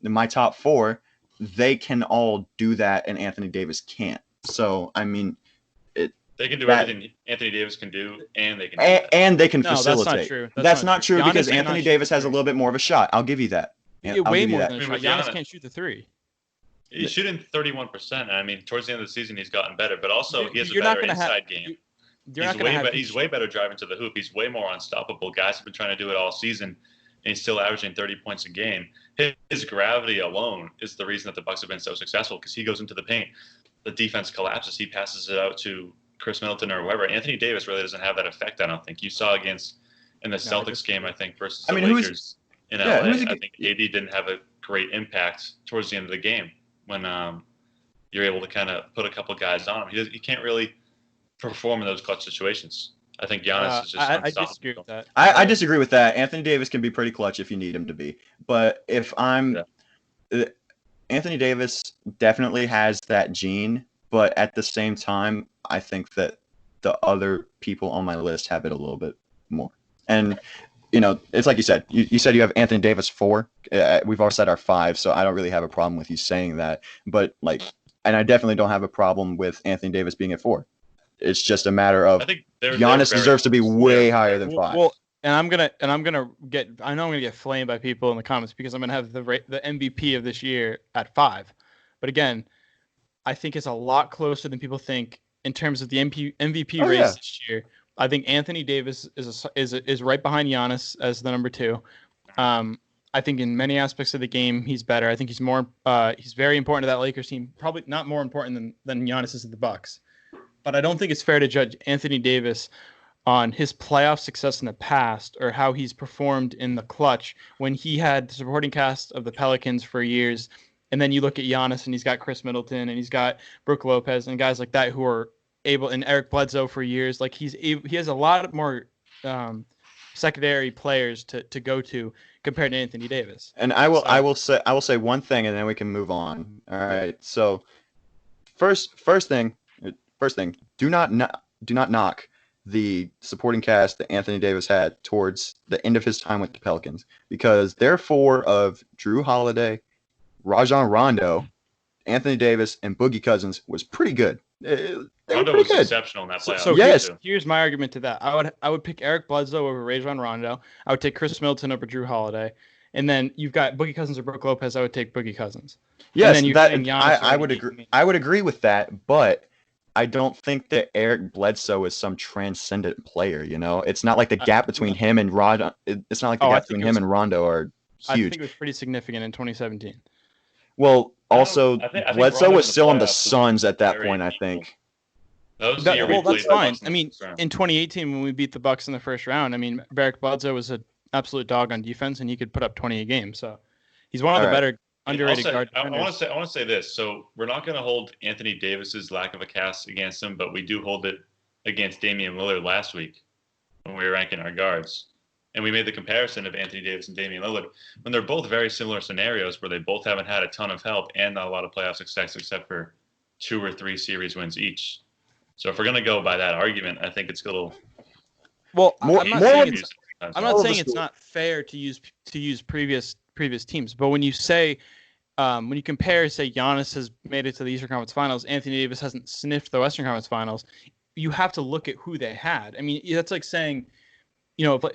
[SPEAKER 2] my top 4, they can all do that, and Anthony Davis can't. So
[SPEAKER 4] They can do
[SPEAKER 2] That-
[SPEAKER 4] everything Anthony Davis can do, and they can
[SPEAKER 2] and they can
[SPEAKER 3] No, that's
[SPEAKER 2] facilitate.
[SPEAKER 3] not true.
[SPEAKER 2] That's not true because
[SPEAKER 3] Giannis cannot
[SPEAKER 2] Anthony
[SPEAKER 3] shoot
[SPEAKER 2] Davis
[SPEAKER 3] the
[SPEAKER 2] has a
[SPEAKER 3] three.
[SPEAKER 2] little bit more of a shot. I'll give you that.
[SPEAKER 3] You
[SPEAKER 2] I'll
[SPEAKER 3] get way
[SPEAKER 2] give you
[SPEAKER 3] more
[SPEAKER 2] that.
[SPEAKER 3] than a
[SPEAKER 4] I mean,
[SPEAKER 3] shot.
[SPEAKER 4] with
[SPEAKER 3] Giannis
[SPEAKER 4] Giannis-
[SPEAKER 3] can't shoot the three.
[SPEAKER 4] He's shooting 31%. I mean, towards the end of the season, he's gotten better, but also he has a
[SPEAKER 3] You're not
[SPEAKER 4] better
[SPEAKER 3] gonna have-
[SPEAKER 4] inside game.
[SPEAKER 3] You're not going to have.
[SPEAKER 4] He's way better driving to the hoop. He's way more unstoppable. Guys have been trying to do it all season, and he's still averaging 30 points a game. His gravity alone is the reason that the Bucks have been so successful because he goes into the paint, the defense collapses, he passes it out to Chris Middleton or whoever. Anthony Davis really doesn't have that effect. I don't think you saw in the Celtics game. I think versus the Lakers in LA. I think AD didn't have a great impact towards the end of the game when you're able to kind of put a couple guys on him. He can't really perform in those clutch situations. I think Giannis is just
[SPEAKER 3] I disagree with that.
[SPEAKER 2] I disagree with that. Anthony Davis can be pretty clutch if you need him to be. But if Anthony Davis definitely has that gene, but at the same time, I think that the other people on my list have it a little bit more. And, it's like you said. You said you have Anthony Davis 4. We've all said our 5, so I don't really have a problem with you saying that. But, and I definitely don't have a problem with Anthony Davis being at 4. It's just a matter of
[SPEAKER 4] I think
[SPEAKER 2] Giannis deserves to be way higher than 5.
[SPEAKER 3] Well, and I'm gonna get. I know I'm gonna get flamed by people in the comments because I'm gonna have the MVP of this year at 5. But again, I think it's a lot closer than people think in terms of the MVP race this year. I think Anthony Davis is right behind Giannis as the number 2. I think in many aspects of the game he's better. I think he's more. He's very important to that Lakers team. Probably not more important than Giannis is to the Bucks. But I don't think it's fair to judge Anthony Davis on his playoff success in the past or how he's performed in the clutch when he had the supporting cast of the Pelicans for years. And then you look at Giannis and he's got Chris Middleton and he's got Brook Lopez and guys like that who are able, and Eric Bledsoe for years. Like he has a lot more secondary players to go to compared to Anthony Davis.
[SPEAKER 2] And I will say one thing and then we can move on. All right. So first thing, do not knock the supporting cast that Anthony Davis had towards the end of his time with the Pelicans because their 4 of Drew Holiday, Rajon Rondo, Anthony Davis, and Boogie Cousins was pretty good.
[SPEAKER 4] Rondo was exceptional in that playoff.
[SPEAKER 3] So
[SPEAKER 2] yes,
[SPEAKER 3] here's my argument to that. I would pick Eric Bledsoe over Rajon Rondo. I would take Chris Middleton over Drew Holiday. And then you've got Boogie Cousins or Brook Lopez. I would take Boogie Cousins.
[SPEAKER 2] Yes,
[SPEAKER 3] I
[SPEAKER 2] would agree. I would agree with that, but I don't think that Eric Bledsoe is some transcendent player. It's not like the gap between him and Rondo. It's not like the gap between him and Rondo are huge.
[SPEAKER 3] I think it was pretty significant in 2017.
[SPEAKER 2] Well, also
[SPEAKER 4] I think
[SPEAKER 2] Bledsoe was still on the
[SPEAKER 4] playoffs
[SPEAKER 2] Suns at that
[SPEAKER 4] very
[SPEAKER 2] point. I
[SPEAKER 4] equal.
[SPEAKER 2] think.
[SPEAKER 4] That's
[SPEAKER 3] fine. I mean, in 2018 when we beat the Bucks in the first round, I mean, Eric Bledsoe was an absolute dog on defense, and he could put up 20 a game. So he's one of the better underrated guard defenders.
[SPEAKER 4] I want to say this. So we're not going to hold Anthony Davis's lack of a cast against him, but we do hold it against Damian Lillard last week when we were ranking our guards. And we made the comparison of Anthony Davis and Damian Lillard when they're both very similar scenarios where they both haven't had a ton of help and not a lot of playoff success except for 2 or 3 series wins each. So if we're going to go by that argument, I think it's a little.
[SPEAKER 3] Well, I'm not saying
[SPEAKER 2] the
[SPEAKER 3] it's not fair to use previous teams, but when you say when you compare, say Giannis has made it to the Eastern Conference Finals, Anthony Davis hasn't sniffed the Western Conference Finals, you have to look at who they had. I mean, that's like saying,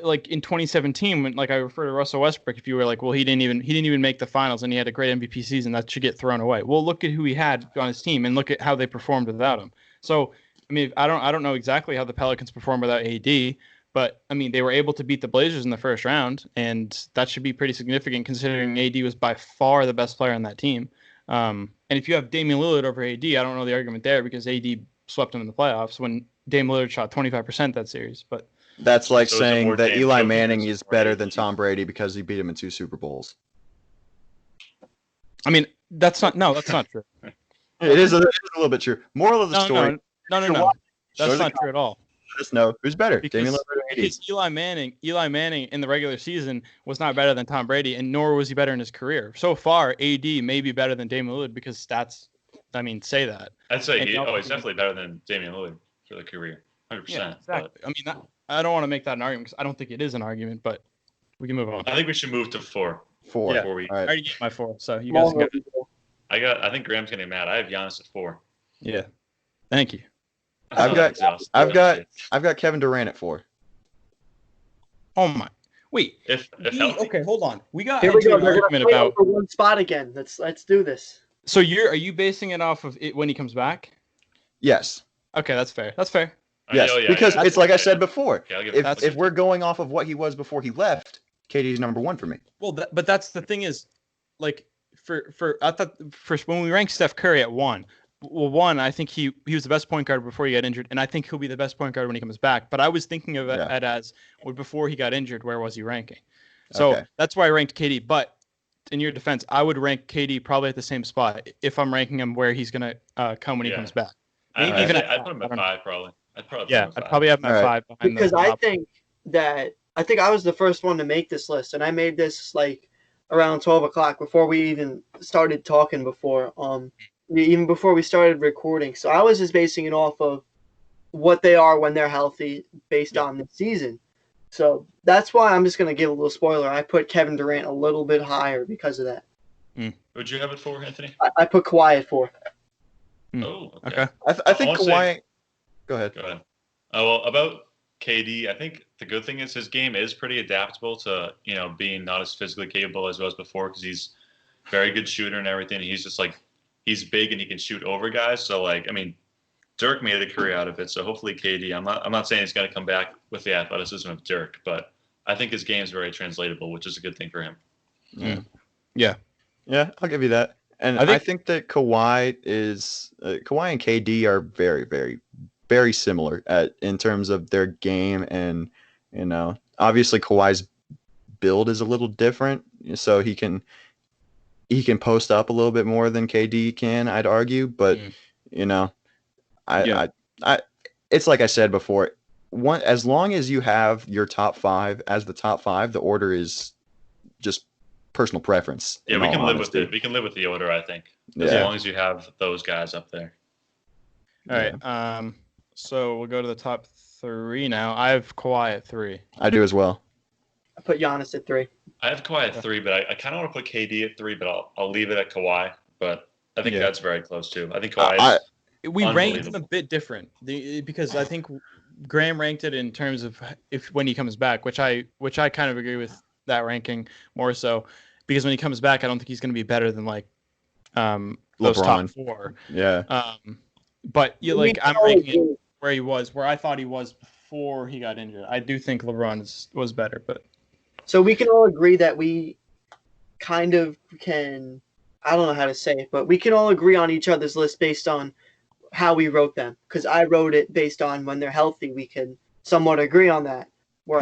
[SPEAKER 3] like in 2017 when I refer to Russell Westbrook, if you were like, well, he didn't even make the finals and he had a great MVP season, that should get thrown away. Well, look at who he had on his team and look at how they performed without him. So, I mean, I don't know exactly how the Pelicans performed without AD, but I mean, they were able to beat the Blazers in the first round, and that should be pretty significant considering AD was by far the best player on that team. And if you have Damian Lillard over AD, I don't know the argument there because AD swept him in the playoffs when Dame Lillard shot 25% that series. But
[SPEAKER 2] that's like saying that Eli Manning is better than Tom Brady because he beat him in 2 Super Bowls.
[SPEAKER 3] I mean, that's not true.
[SPEAKER 2] It is a little bit true. Moral of the story.
[SPEAKER 3] No. That's not true at all.
[SPEAKER 2] Let us know who's better.
[SPEAKER 3] Because Eli Manning in the regular season was not better than Tom Brady, and nor was he better in his career. So far, AD may be better than Damian Lillard because stats, say that.
[SPEAKER 4] I'd say he's definitely better than Damian Lillard for the career, 100%.
[SPEAKER 3] Yeah, exactly. I mean, I don't want to make that an argument because I don't think it is an argument, but we can move on.
[SPEAKER 4] I think we should move to 4.
[SPEAKER 2] 4.
[SPEAKER 3] Yeah.
[SPEAKER 2] All right.
[SPEAKER 3] I already get my 4, so you guys can go.
[SPEAKER 4] I think Graham's getting mad. I have Giannis at 4.
[SPEAKER 3] Yeah. Thank you.
[SPEAKER 2] I've got Kevin Durant at 4.
[SPEAKER 3] Oh my! Wait.
[SPEAKER 4] If healthy.
[SPEAKER 3] Okay, hold on. We got
[SPEAKER 1] Here we
[SPEAKER 3] into
[SPEAKER 1] go.
[SPEAKER 3] an
[SPEAKER 1] They're
[SPEAKER 3] argument
[SPEAKER 1] gonna
[SPEAKER 3] about.
[SPEAKER 1] for one spot again. Let's do this.
[SPEAKER 3] So are you basing it off of it when he comes back?
[SPEAKER 2] Yes.
[SPEAKER 3] Okay, that's fair. That's fair.
[SPEAKER 2] Yes, because it's like I said before.
[SPEAKER 4] Okay,
[SPEAKER 2] if we're going off of what he was before he left, KD's number 1 for me.
[SPEAKER 3] Well, but that's the thing is, like I thought first when we ranked Steph Curry at 1. Well, 1, I think he was the best point guard before he got injured, and I think he'll be the best point guard when he comes back. But I was thinking of it as before he got injured, where was he ranking? So that's why I ranked KD. But in your defense, I would rank KD probably at the same spot if I'm ranking him where he's gonna come when he comes back.
[SPEAKER 4] I'd put him at 5 probably. I'd
[SPEAKER 3] probably have him at 5 behind
[SPEAKER 1] because I think I was the first one to make this list, and I made this like around 12 o'clock before we even started talking. Even before we started recording, so I was just basing it off of what they are when they're healthy, based on the season. So that's why I'm just gonna give a little spoiler. I put Kevin Durant a little bit higher because of that.
[SPEAKER 4] Would you have it for, Anthony?
[SPEAKER 1] I put Kawhi at 4.
[SPEAKER 4] Oh,
[SPEAKER 2] okay. I think Kawhi. Go ahead.
[SPEAKER 4] Well, about KD, I think the good thing is his game is pretty adaptable to being not as physically capable as he was before, because he's a very good shooter and everything. He's just like he's big and he can shoot over guys. So like Dirk made a career out of it. So hopefully KD. I'm not saying he's going to come back with the athleticism of Dirk, but I think his game is very translatable, which is a good thing for him.
[SPEAKER 3] Yeah,
[SPEAKER 2] I'll give you that. And I think that Kawhi and KD are very, very, very similar in terms of their game, and obviously Kawhi's build is a little different, so he can post up a little bit more than KD can, I'd argue, but it's like I said before, as long as you have your top 5 as the top 5, the order is just personal preference.
[SPEAKER 4] Yeah, we can live with it. We can live with the order, I think, as long as you have those guys up there.
[SPEAKER 3] All right. So we'll go to the top 3 now. I have Kawhi at 3.
[SPEAKER 2] I do as well.
[SPEAKER 1] I put Giannis at 3.
[SPEAKER 4] I have Kawhi at 3, but I kind of want to put KD at 3, but I'll leave it at Kawhi. But I think that's very close too. I think Kawhi
[SPEAKER 3] we ranked them a bit different because I think Graham ranked it in terms of when he comes back, which I kind of agree with that ranking more so, because when he comes back, I don't think he's going to be better than like those top 4.
[SPEAKER 2] Yeah.
[SPEAKER 3] But I'm ranking it where I thought he was before he got injured. I do think LeBron was better, but
[SPEAKER 1] so we can all agree that we kind of can. I don't know how to say it, but we can all agree on each other's list based on how we wrote them. Because I wrote it based on when they're healthy. We can somewhat agree on that.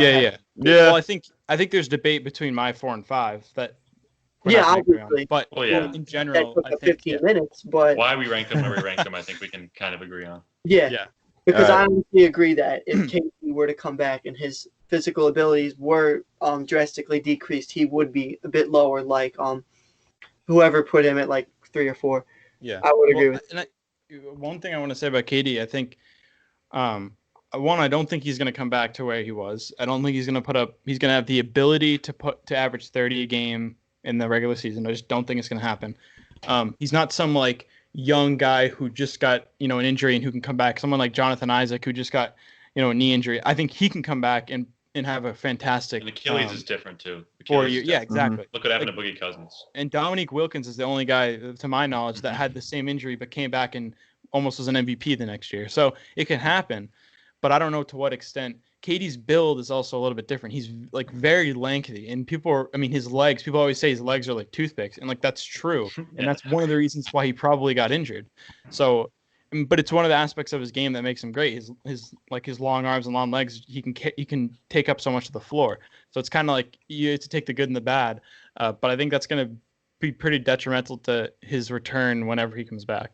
[SPEAKER 3] Yeah. Well, I think there's debate between my 4 and 5 that.
[SPEAKER 1] Obviously.
[SPEAKER 3] But in general,
[SPEAKER 1] I think 15 minutes. But
[SPEAKER 4] why we ranked them where we ranked them, I think we can kind of agree on.
[SPEAKER 1] Yeah. Because I honestly agree that if KD were to come back and his physical abilities were drastically decreased, he would be a bit lower. Like whoever put him at like 3 or 4.
[SPEAKER 3] Yeah,
[SPEAKER 1] I would agree with.
[SPEAKER 3] And one thing I want to say about KD, I think, I don't think he's going to come back to where he was. I don't think he's going to He's going to have the ability to average 30 a game in the regular season. I just don't think it's going to happen. He's not some like young guy who just got an injury and who can come back. Someone like Jonathan Isaac who just got a knee injury. I think he can come back and have a fantastic.
[SPEAKER 4] And Achilles is different too.
[SPEAKER 3] 4 years. Yeah, exactly.
[SPEAKER 4] Look what happened to Boogie Cousins.
[SPEAKER 3] And Dominique Wilkins is the only guy, to my knowledge, that had the same injury but came back and almost was an MVP the next year. So it can happen, but I don't know to what extent. KD's build is also a little bit different. He's like very lengthy, and his legs. People always say his legs are like toothpicks, and like that's true, and that's one of the reasons why he probably got injured. So, but it's one of the aspects of his game that makes him great. His long arms and long legs. He can take up so much of the floor. So it's kind of like you have to take the good and the bad. But I think that's going to be pretty detrimental to his return whenever he comes back.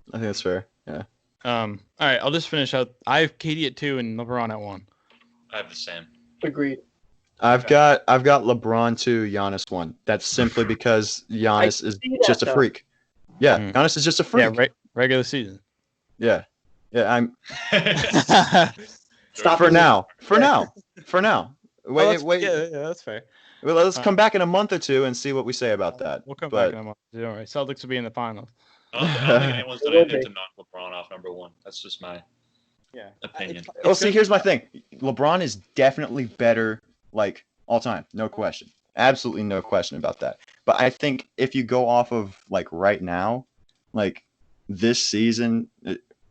[SPEAKER 2] I think that's fair. Yeah.
[SPEAKER 3] All right, I'll just finish out. I have KD at 2 and LeBron at 1.
[SPEAKER 4] I have the same.
[SPEAKER 1] Agreed.
[SPEAKER 2] I've got LeBron 2, Giannis 1. That's simply because Giannis is just a freak. Yeah, Giannis is just a freak.
[SPEAKER 3] Yeah, regular season.
[SPEAKER 2] Yeah. I'm.
[SPEAKER 1] Stop
[SPEAKER 2] for now. Wait.
[SPEAKER 3] Yeah, that's fair.
[SPEAKER 2] Well, let's come back in a month or two and see what we say about that.
[SPEAKER 3] We'll come back in a month. All right, Celtics will be in the finals.
[SPEAKER 4] I don't think anyone's done anything to knock LeBron off number 1. That's just my
[SPEAKER 3] Yeah.
[SPEAKER 4] opinion.
[SPEAKER 2] Well, see, here's my thing. LeBron is definitely better, like, all time. No question. Absolutely no question about that. But I think if you go off of, like, right now, like, this season,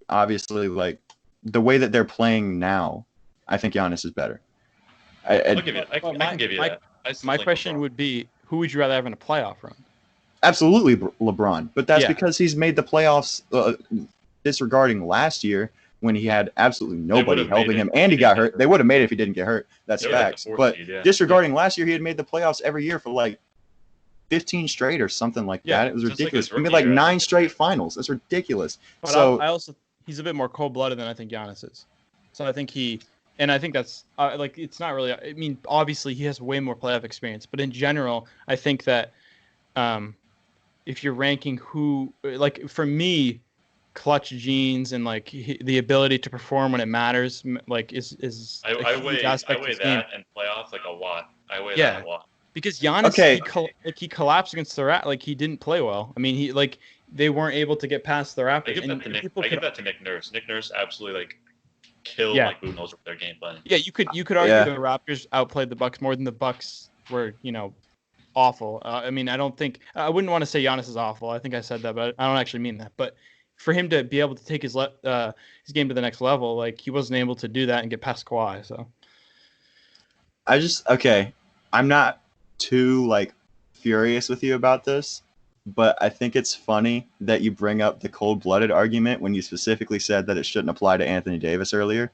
[SPEAKER 2] obviously, like, the way that they're playing now, I think Giannis is better.
[SPEAKER 4] I'll give you. I
[SPEAKER 3] Well,
[SPEAKER 4] can give you that. I still
[SPEAKER 3] my
[SPEAKER 4] think
[SPEAKER 3] question
[SPEAKER 4] LeBron.
[SPEAKER 3] would be, who would you rather have in a playoff run?
[SPEAKER 2] Absolutely LeBron. But that's
[SPEAKER 3] Yeah.
[SPEAKER 2] because he's made the playoffs, disregarding last year when he had absolutely nobody
[SPEAKER 4] would've made
[SPEAKER 2] helping
[SPEAKER 4] it
[SPEAKER 2] him
[SPEAKER 4] if
[SPEAKER 2] and
[SPEAKER 4] he
[SPEAKER 2] he got
[SPEAKER 4] didn't get
[SPEAKER 2] hurt.
[SPEAKER 4] hurt.
[SPEAKER 2] They would have made it if he didn't get hurt. That's
[SPEAKER 4] They were like the
[SPEAKER 2] facts.
[SPEAKER 4] fourth
[SPEAKER 2] But
[SPEAKER 4] seed, yeah.
[SPEAKER 2] disregarding last year, he had made the playoffs every year for like 15 straight or something like
[SPEAKER 3] Yeah,
[SPEAKER 2] that. It was
[SPEAKER 4] just like
[SPEAKER 2] ridiculous.
[SPEAKER 4] his
[SPEAKER 2] He made
[SPEAKER 4] rookie
[SPEAKER 2] like
[SPEAKER 4] year, I
[SPEAKER 2] 9
[SPEAKER 4] think.
[SPEAKER 2] straight finals. That's ridiculous.
[SPEAKER 3] But
[SPEAKER 2] So
[SPEAKER 3] I also he's a bit more cold-blooded than I think Giannis is. So I think I think that's like it's not really. I mean, obviously he has way more playoff experience, but in general, I think that if you're ranking who, like for me, clutch genes and like the ability to perform when it matters, like is a
[SPEAKER 4] I
[SPEAKER 3] huge
[SPEAKER 4] weigh
[SPEAKER 3] aspect of his game.
[SPEAKER 4] that and playoffs like a lot. I weigh
[SPEAKER 3] Yeah.
[SPEAKER 4] that a lot.
[SPEAKER 3] Because Giannis,
[SPEAKER 2] Okay.
[SPEAKER 3] he collapsed against the like he didn't play well. I mean, they weren't able to get past the
[SPEAKER 4] I
[SPEAKER 3] Raptors.
[SPEAKER 4] give
[SPEAKER 3] And
[SPEAKER 4] that to Nick.
[SPEAKER 3] people
[SPEAKER 4] I give
[SPEAKER 3] could,
[SPEAKER 4] that to Nick Nurse. Nick Nurse absolutely like killed
[SPEAKER 3] Yeah.
[SPEAKER 4] Mike Budenholzer with their game plan.
[SPEAKER 3] yeah, you could argue
[SPEAKER 2] Yeah.
[SPEAKER 3] the Raptors outplayed the Bucks more than the Bucks were, awful. I mean, I wouldn't want to say Giannis is awful. I think I said that, but I don't actually mean that. But for him to be able to take his game to the next level, like he wasn't able to do that and get past Kawhi. So
[SPEAKER 2] I'm not too like furious with you about this, but I think it's funny that you bring up the cold-blooded argument when you specifically said that it shouldn't apply to Anthony Davis earlier.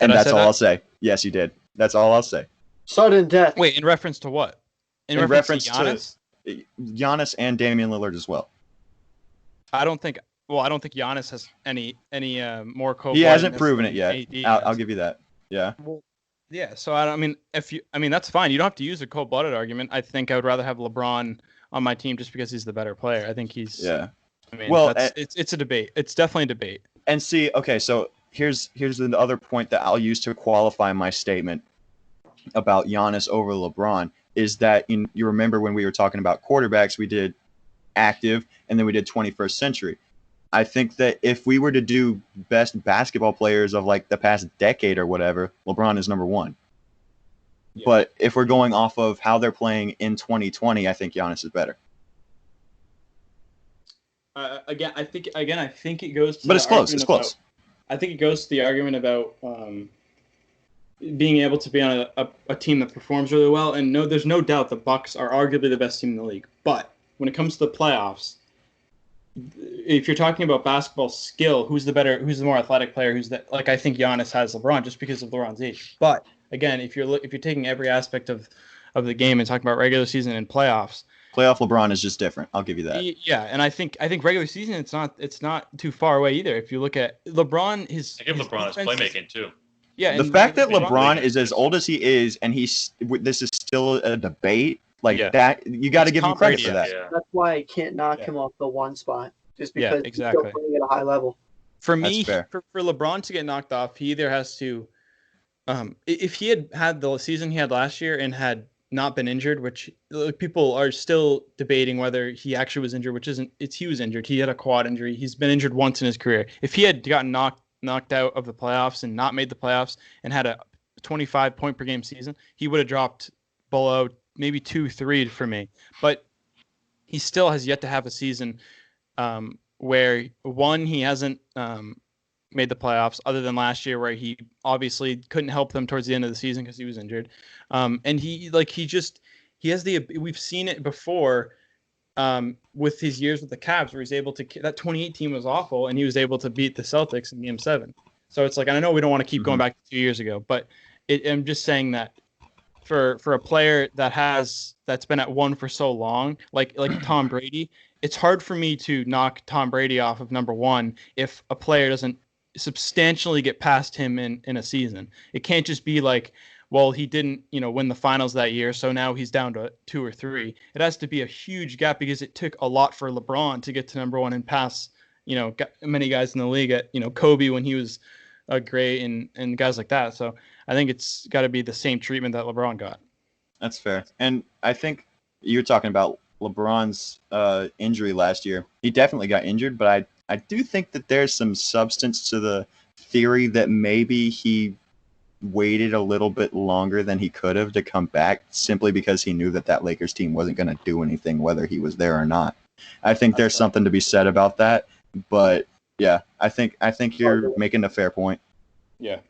[SPEAKER 2] And
[SPEAKER 3] Did I
[SPEAKER 2] that's
[SPEAKER 3] say
[SPEAKER 2] all
[SPEAKER 3] that?
[SPEAKER 2] I'll say. Yes, you did. That's all I'll say.
[SPEAKER 1] Sudden death.
[SPEAKER 3] wait, in reference to what? In
[SPEAKER 2] In
[SPEAKER 3] reference to
[SPEAKER 2] reference
[SPEAKER 3] Giannis?
[SPEAKER 2] Giannis and Damian Lillard as well.
[SPEAKER 3] I don't think Giannis has any more cold.
[SPEAKER 2] He hasn't proven it yet.
[SPEAKER 3] AD
[SPEAKER 2] I'll
[SPEAKER 3] has.
[SPEAKER 2] give you that. Yeah.
[SPEAKER 3] Well, yeah. So I mean, that's fine. You don't have to use a cold-blooded argument. I think I would rather have LeBron on my team just because he's the better player. I think he's.
[SPEAKER 2] Yeah.
[SPEAKER 3] I mean,
[SPEAKER 2] Well,
[SPEAKER 3] it's a debate. It's definitely a debate.
[SPEAKER 2] And see, okay, so here's the other point that I'll use to qualify my statement about Giannis over LeBron is that you remember when we were talking about quarterbacks, we did active and then we did 21st century. I think that if we were to do best basketball players of like the past decade or whatever, LeBron is number one.
[SPEAKER 3] Yeah.
[SPEAKER 2] But if we're going off of how they're playing in 2020, I think Giannis is better.
[SPEAKER 3] I think it goes to
[SPEAKER 2] But it's close. It's close.
[SPEAKER 3] I think it goes to the argument about being able to be on a team that performs really well. And no, there's no doubt the Bucks are arguably the best team in the league. But when it comes to the playoffs, if you're talking about basketball skill, who's the more athletic player? I think Giannis has LeBron just because of LeBron's age. But again, if you're taking every aspect of the game and talking about regular season and playoffs,
[SPEAKER 2] Playoff LeBron is just different. I'll give you that.
[SPEAKER 3] yeah, and I think regular season it's not too far away either. If you look at LeBron,
[SPEAKER 4] I give LeBron his playmaking too.
[SPEAKER 3] Yeah,
[SPEAKER 2] The
[SPEAKER 3] and
[SPEAKER 2] fact that
[SPEAKER 3] LeBron-
[SPEAKER 2] LeBron is as old as he is, and this is still a debate, like
[SPEAKER 3] Yeah.
[SPEAKER 2] that, you got to
[SPEAKER 3] It's
[SPEAKER 2] give him
[SPEAKER 3] Tom
[SPEAKER 2] credit
[SPEAKER 3] Brady,
[SPEAKER 2] for that.
[SPEAKER 4] Yeah.
[SPEAKER 1] That's why I can't knock
[SPEAKER 3] Yeah.
[SPEAKER 1] him off the one spot. Just
[SPEAKER 3] Yeah,
[SPEAKER 1] because
[SPEAKER 3] exactly.
[SPEAKER 1] he's still playing at a high level.
[SPEAKER 3] For
[SPEAKER 2] That's
[SPEAKER 3] me,
[SPEAKER 2] fair.
[SPEAKER 3] for LeBron to get knocked off, he either has to, if he had the season he had last year and had not been injured, which people are still debating whether he actually was injured, he was injured. He had a quad injury. He's been injured once in his career. If he had gotten knocked out of the playoffs and not made the playoffs and had a 25 point per game season, he would have dropped below maybe 2-3 for me. But he still has yet to have a season where he hasn't made the playoffs other than last year where he obviously couldn't help them towards the end of the season because he was injured. And we've seen it before with his years with the Cavs where he's able to, that 2018 team was awful and he was able to beat the Celtics in game 7. So it's like, I know we don't want to keep going back to 2 years ago, but I'm just saying that for a player that's been at one for so long, like Tom Brady, it's hard for me to knock Tom Brady off of number one if a player doesn't substantially get past him in a season. It can't just be like, well, he didn't, win the finals that year, so now he's down to 2 or 3. It has to be a huge gap because it took a lot for LeBron to get to number one and pass, many guys in the league at, Kobe when he was great and guys like that. So I think it's got to be the same treatment that LeBron got.
[SPEAKER 2] That's fair. And I think you're talking about LeBron's injury last year. He definitely got injured, but I I do think that there's some substance to the theory that maybe he waited a little bit longer than he could have to come back simply because he knew that that Lakers team wasn't going to do anything whether he was there or not. I think there's something to be said about that, but yeah, I think you're making a fair point.
[SPEAKER 3] Yeah.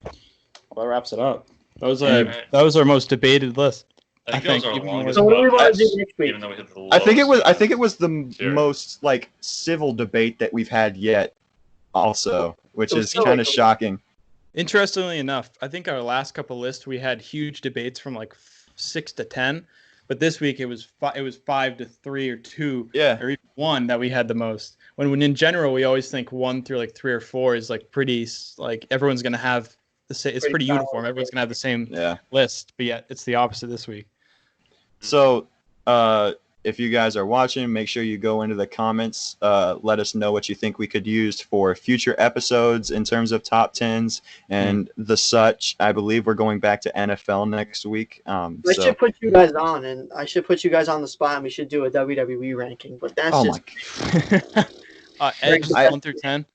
[SPEAKER 3] Well, that wraps it up. That was our most debated list.
[SPEAKER 4] I think those are
[SPEAKER 3] even
[SPEAKER 4] our longest
[SPEAKER 1] So what do we want to
[SPEAKER 4] podcasts,
[SPEAKER 1] do next week?
[SPEAKER 4] even though we hit the
[SPEAKER 2] I think it
[SPEAKER 4] lowest.
[SPEAKER 2] was the
[SPEAKER 4] Sure.
[SPEAKER 2] most like civil debate that we've had yet also, which
[SPEAKER 1] It was
[SPEAKER 2] is
[SPEAKER 1] so
[SPEAKER 2] kind of
[SPEAKER 1] like-
[SPEAKER 2] shocking.
[SPEAKER 3] Interestingly enough, I think our last couple lists we had huge debates from like 6 to 10, but this week it was 5 to 3 or 2
[SPEAKER 2] Yeah.
[SPEAKER 3] or even 1 that we had the most. When in general we always think 1 through like 3 or 4 is like pretty like everyone's gonna have the same. It's pretty
[SPEAKER 1] Pretty
[SPEAKER 3] uniform.
[SPEAKER 1] solid.
[SPEAKER 3] Everyone's gonna have the same
[SPEAKER 2] Yeah.
[SPEAKER 3] list, but yet it's the opposite this week.
[SPEAKER 2] So, if you guys are watching, make sure you go into the comments. Let us know what you think we could use for future episodes in terms of top 10s and the such. I believe we're going back to NFL next week.
[SPEAKER 1] I should put you guys on, and I should put you guys on the spot, and we should do a WWE ranking. But that's
[SPEAKER 2] Oh
[SPEAKER 1] just
[SPEAKER 2] my!
[SPEAKER 3] Edge
[SPEAKER 1] I-
[SPEAKER 3] 1 through 10.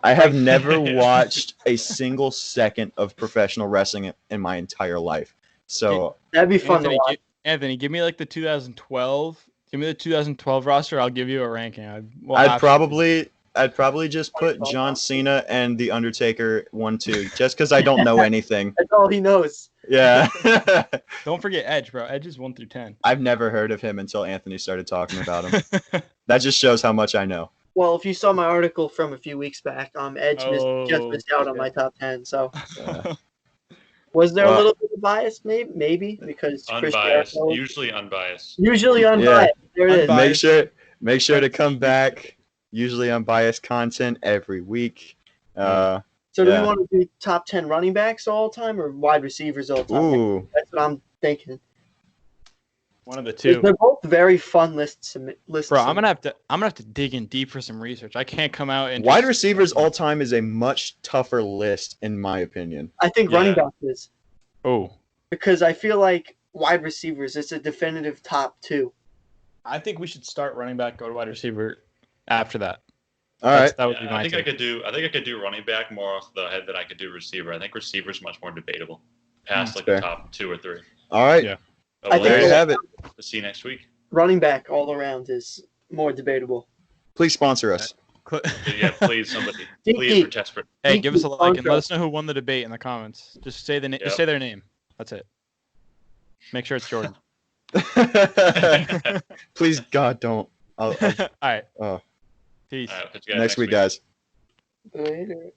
[SPEAKER 2] I have never watched a single second of professional wrestling in my entire life. So
[SPEAKER 1] that'd be fun to watch.
[SPEAKER 3] Anthony, give me like the 2012. Give me the 2012 roster. I'll give you a ranking.
[SPEAKER 2] I'd probably just put John Cena and The Undertaker 1-2, just because I don't know anything.
[SPEAKER 1] That's all he knows.
[SPEAKER 2] Yeah.
[SPEAKER 3] Don't forget Edge, bro. Edge is 1 through 10.
[SPEAKER 2] I've never heard of him until Anthony started talking about him. That just shows how much I know.
[SPEAKER 1] Well, if you saw my article from a few weeks back, Edge just missed out on my top 10. So was there a little bit of bias? Maybe because Chris
[SPEAKER 4] Unbiased.
[SPEAKER 1] Jericho-
[SPEAKER 4] Usually unbiased.
[SPEAKER 1] Usually unbiased. There it is.
[SPEAKER 3] Unbiased.
[SPEAKER 2] Make sure to come back. Usually unbiased content every week.
[SPEAKER 1] So do we want to do top 10 running backs all time or wide receivers all time?
[SPEAKER 2] Ooh.
[SPEAKER 1] That's what I'm thinking.
[SPEAKER 3] One of the two.
[SPEAKER 1] They're both very fun lists.
[SPEAKER 3] Bro, I'm gonna have to dig in deep for some research. I can't come out and
[SPEAKER 2] Wide receivers all time is a much tougher list, in my opinion.
[SPEAKER 1] I think running back is.
[SPEAKER 3] Oh,
[SPEAKER 1] Because I feel like wide receivers, it's a definitive top 2.
[SPEAKER 3] I think we should start running back, go to wide receiver after that.
[SPEAKER 2] All right.
[SPEAKER 3] That would be
[SPEAKER 4] Yeah,
[SPEAKER 3] my
[SPEAKER 4] I think
[SPEAKER 3] take.
[SPEAKER 4] I think I could do running back more off the head than I could do receiver. I think receiver's much more debatable. Past like
[SPEAKER 2] fair.
[SPEAKER 4] the top 2 or 3.
[SPEAKER 2] All right.
[SPEAKER 3] Yeah.
[SPEAKER 4] But
[SPEAKER 1] I
[SPEAKER 4] we'll
[SPEAKER 2] There you have it.
[SPEAKER 4] see you next week.
[SPEAKER 1] Running back all around is more debatable.
[SPEAKER 2] Please sponsor us.
[SPEAKER 4] So, yeah, please somebody.
[SPEAKER 1] Deep,
[SPEAKER 4] Please,
[SPEAKER 1] deep.
[SPEAKER 4] we're desperate.
[SPEAKER 3] Hey, give us a like and
[SPEAKER 1] Intro.
[SPEAKER 3] let us know who won the debate in the comments. Just say the just
[SPEAKER 4] Yep.
[SPEAKER 3] say their name. That's it. Make sure it's Jordan.
[SPEAKER 2] Please, God, don't.
[SPEAKER 3] All right.
[SPEAKER 2] Oh.
[SPEAKER 3] Peace.
[SPEAKER 4] All right, catch you guys
[SPEAKER 2] Next week, guys.
[SPEAKER 1] Later.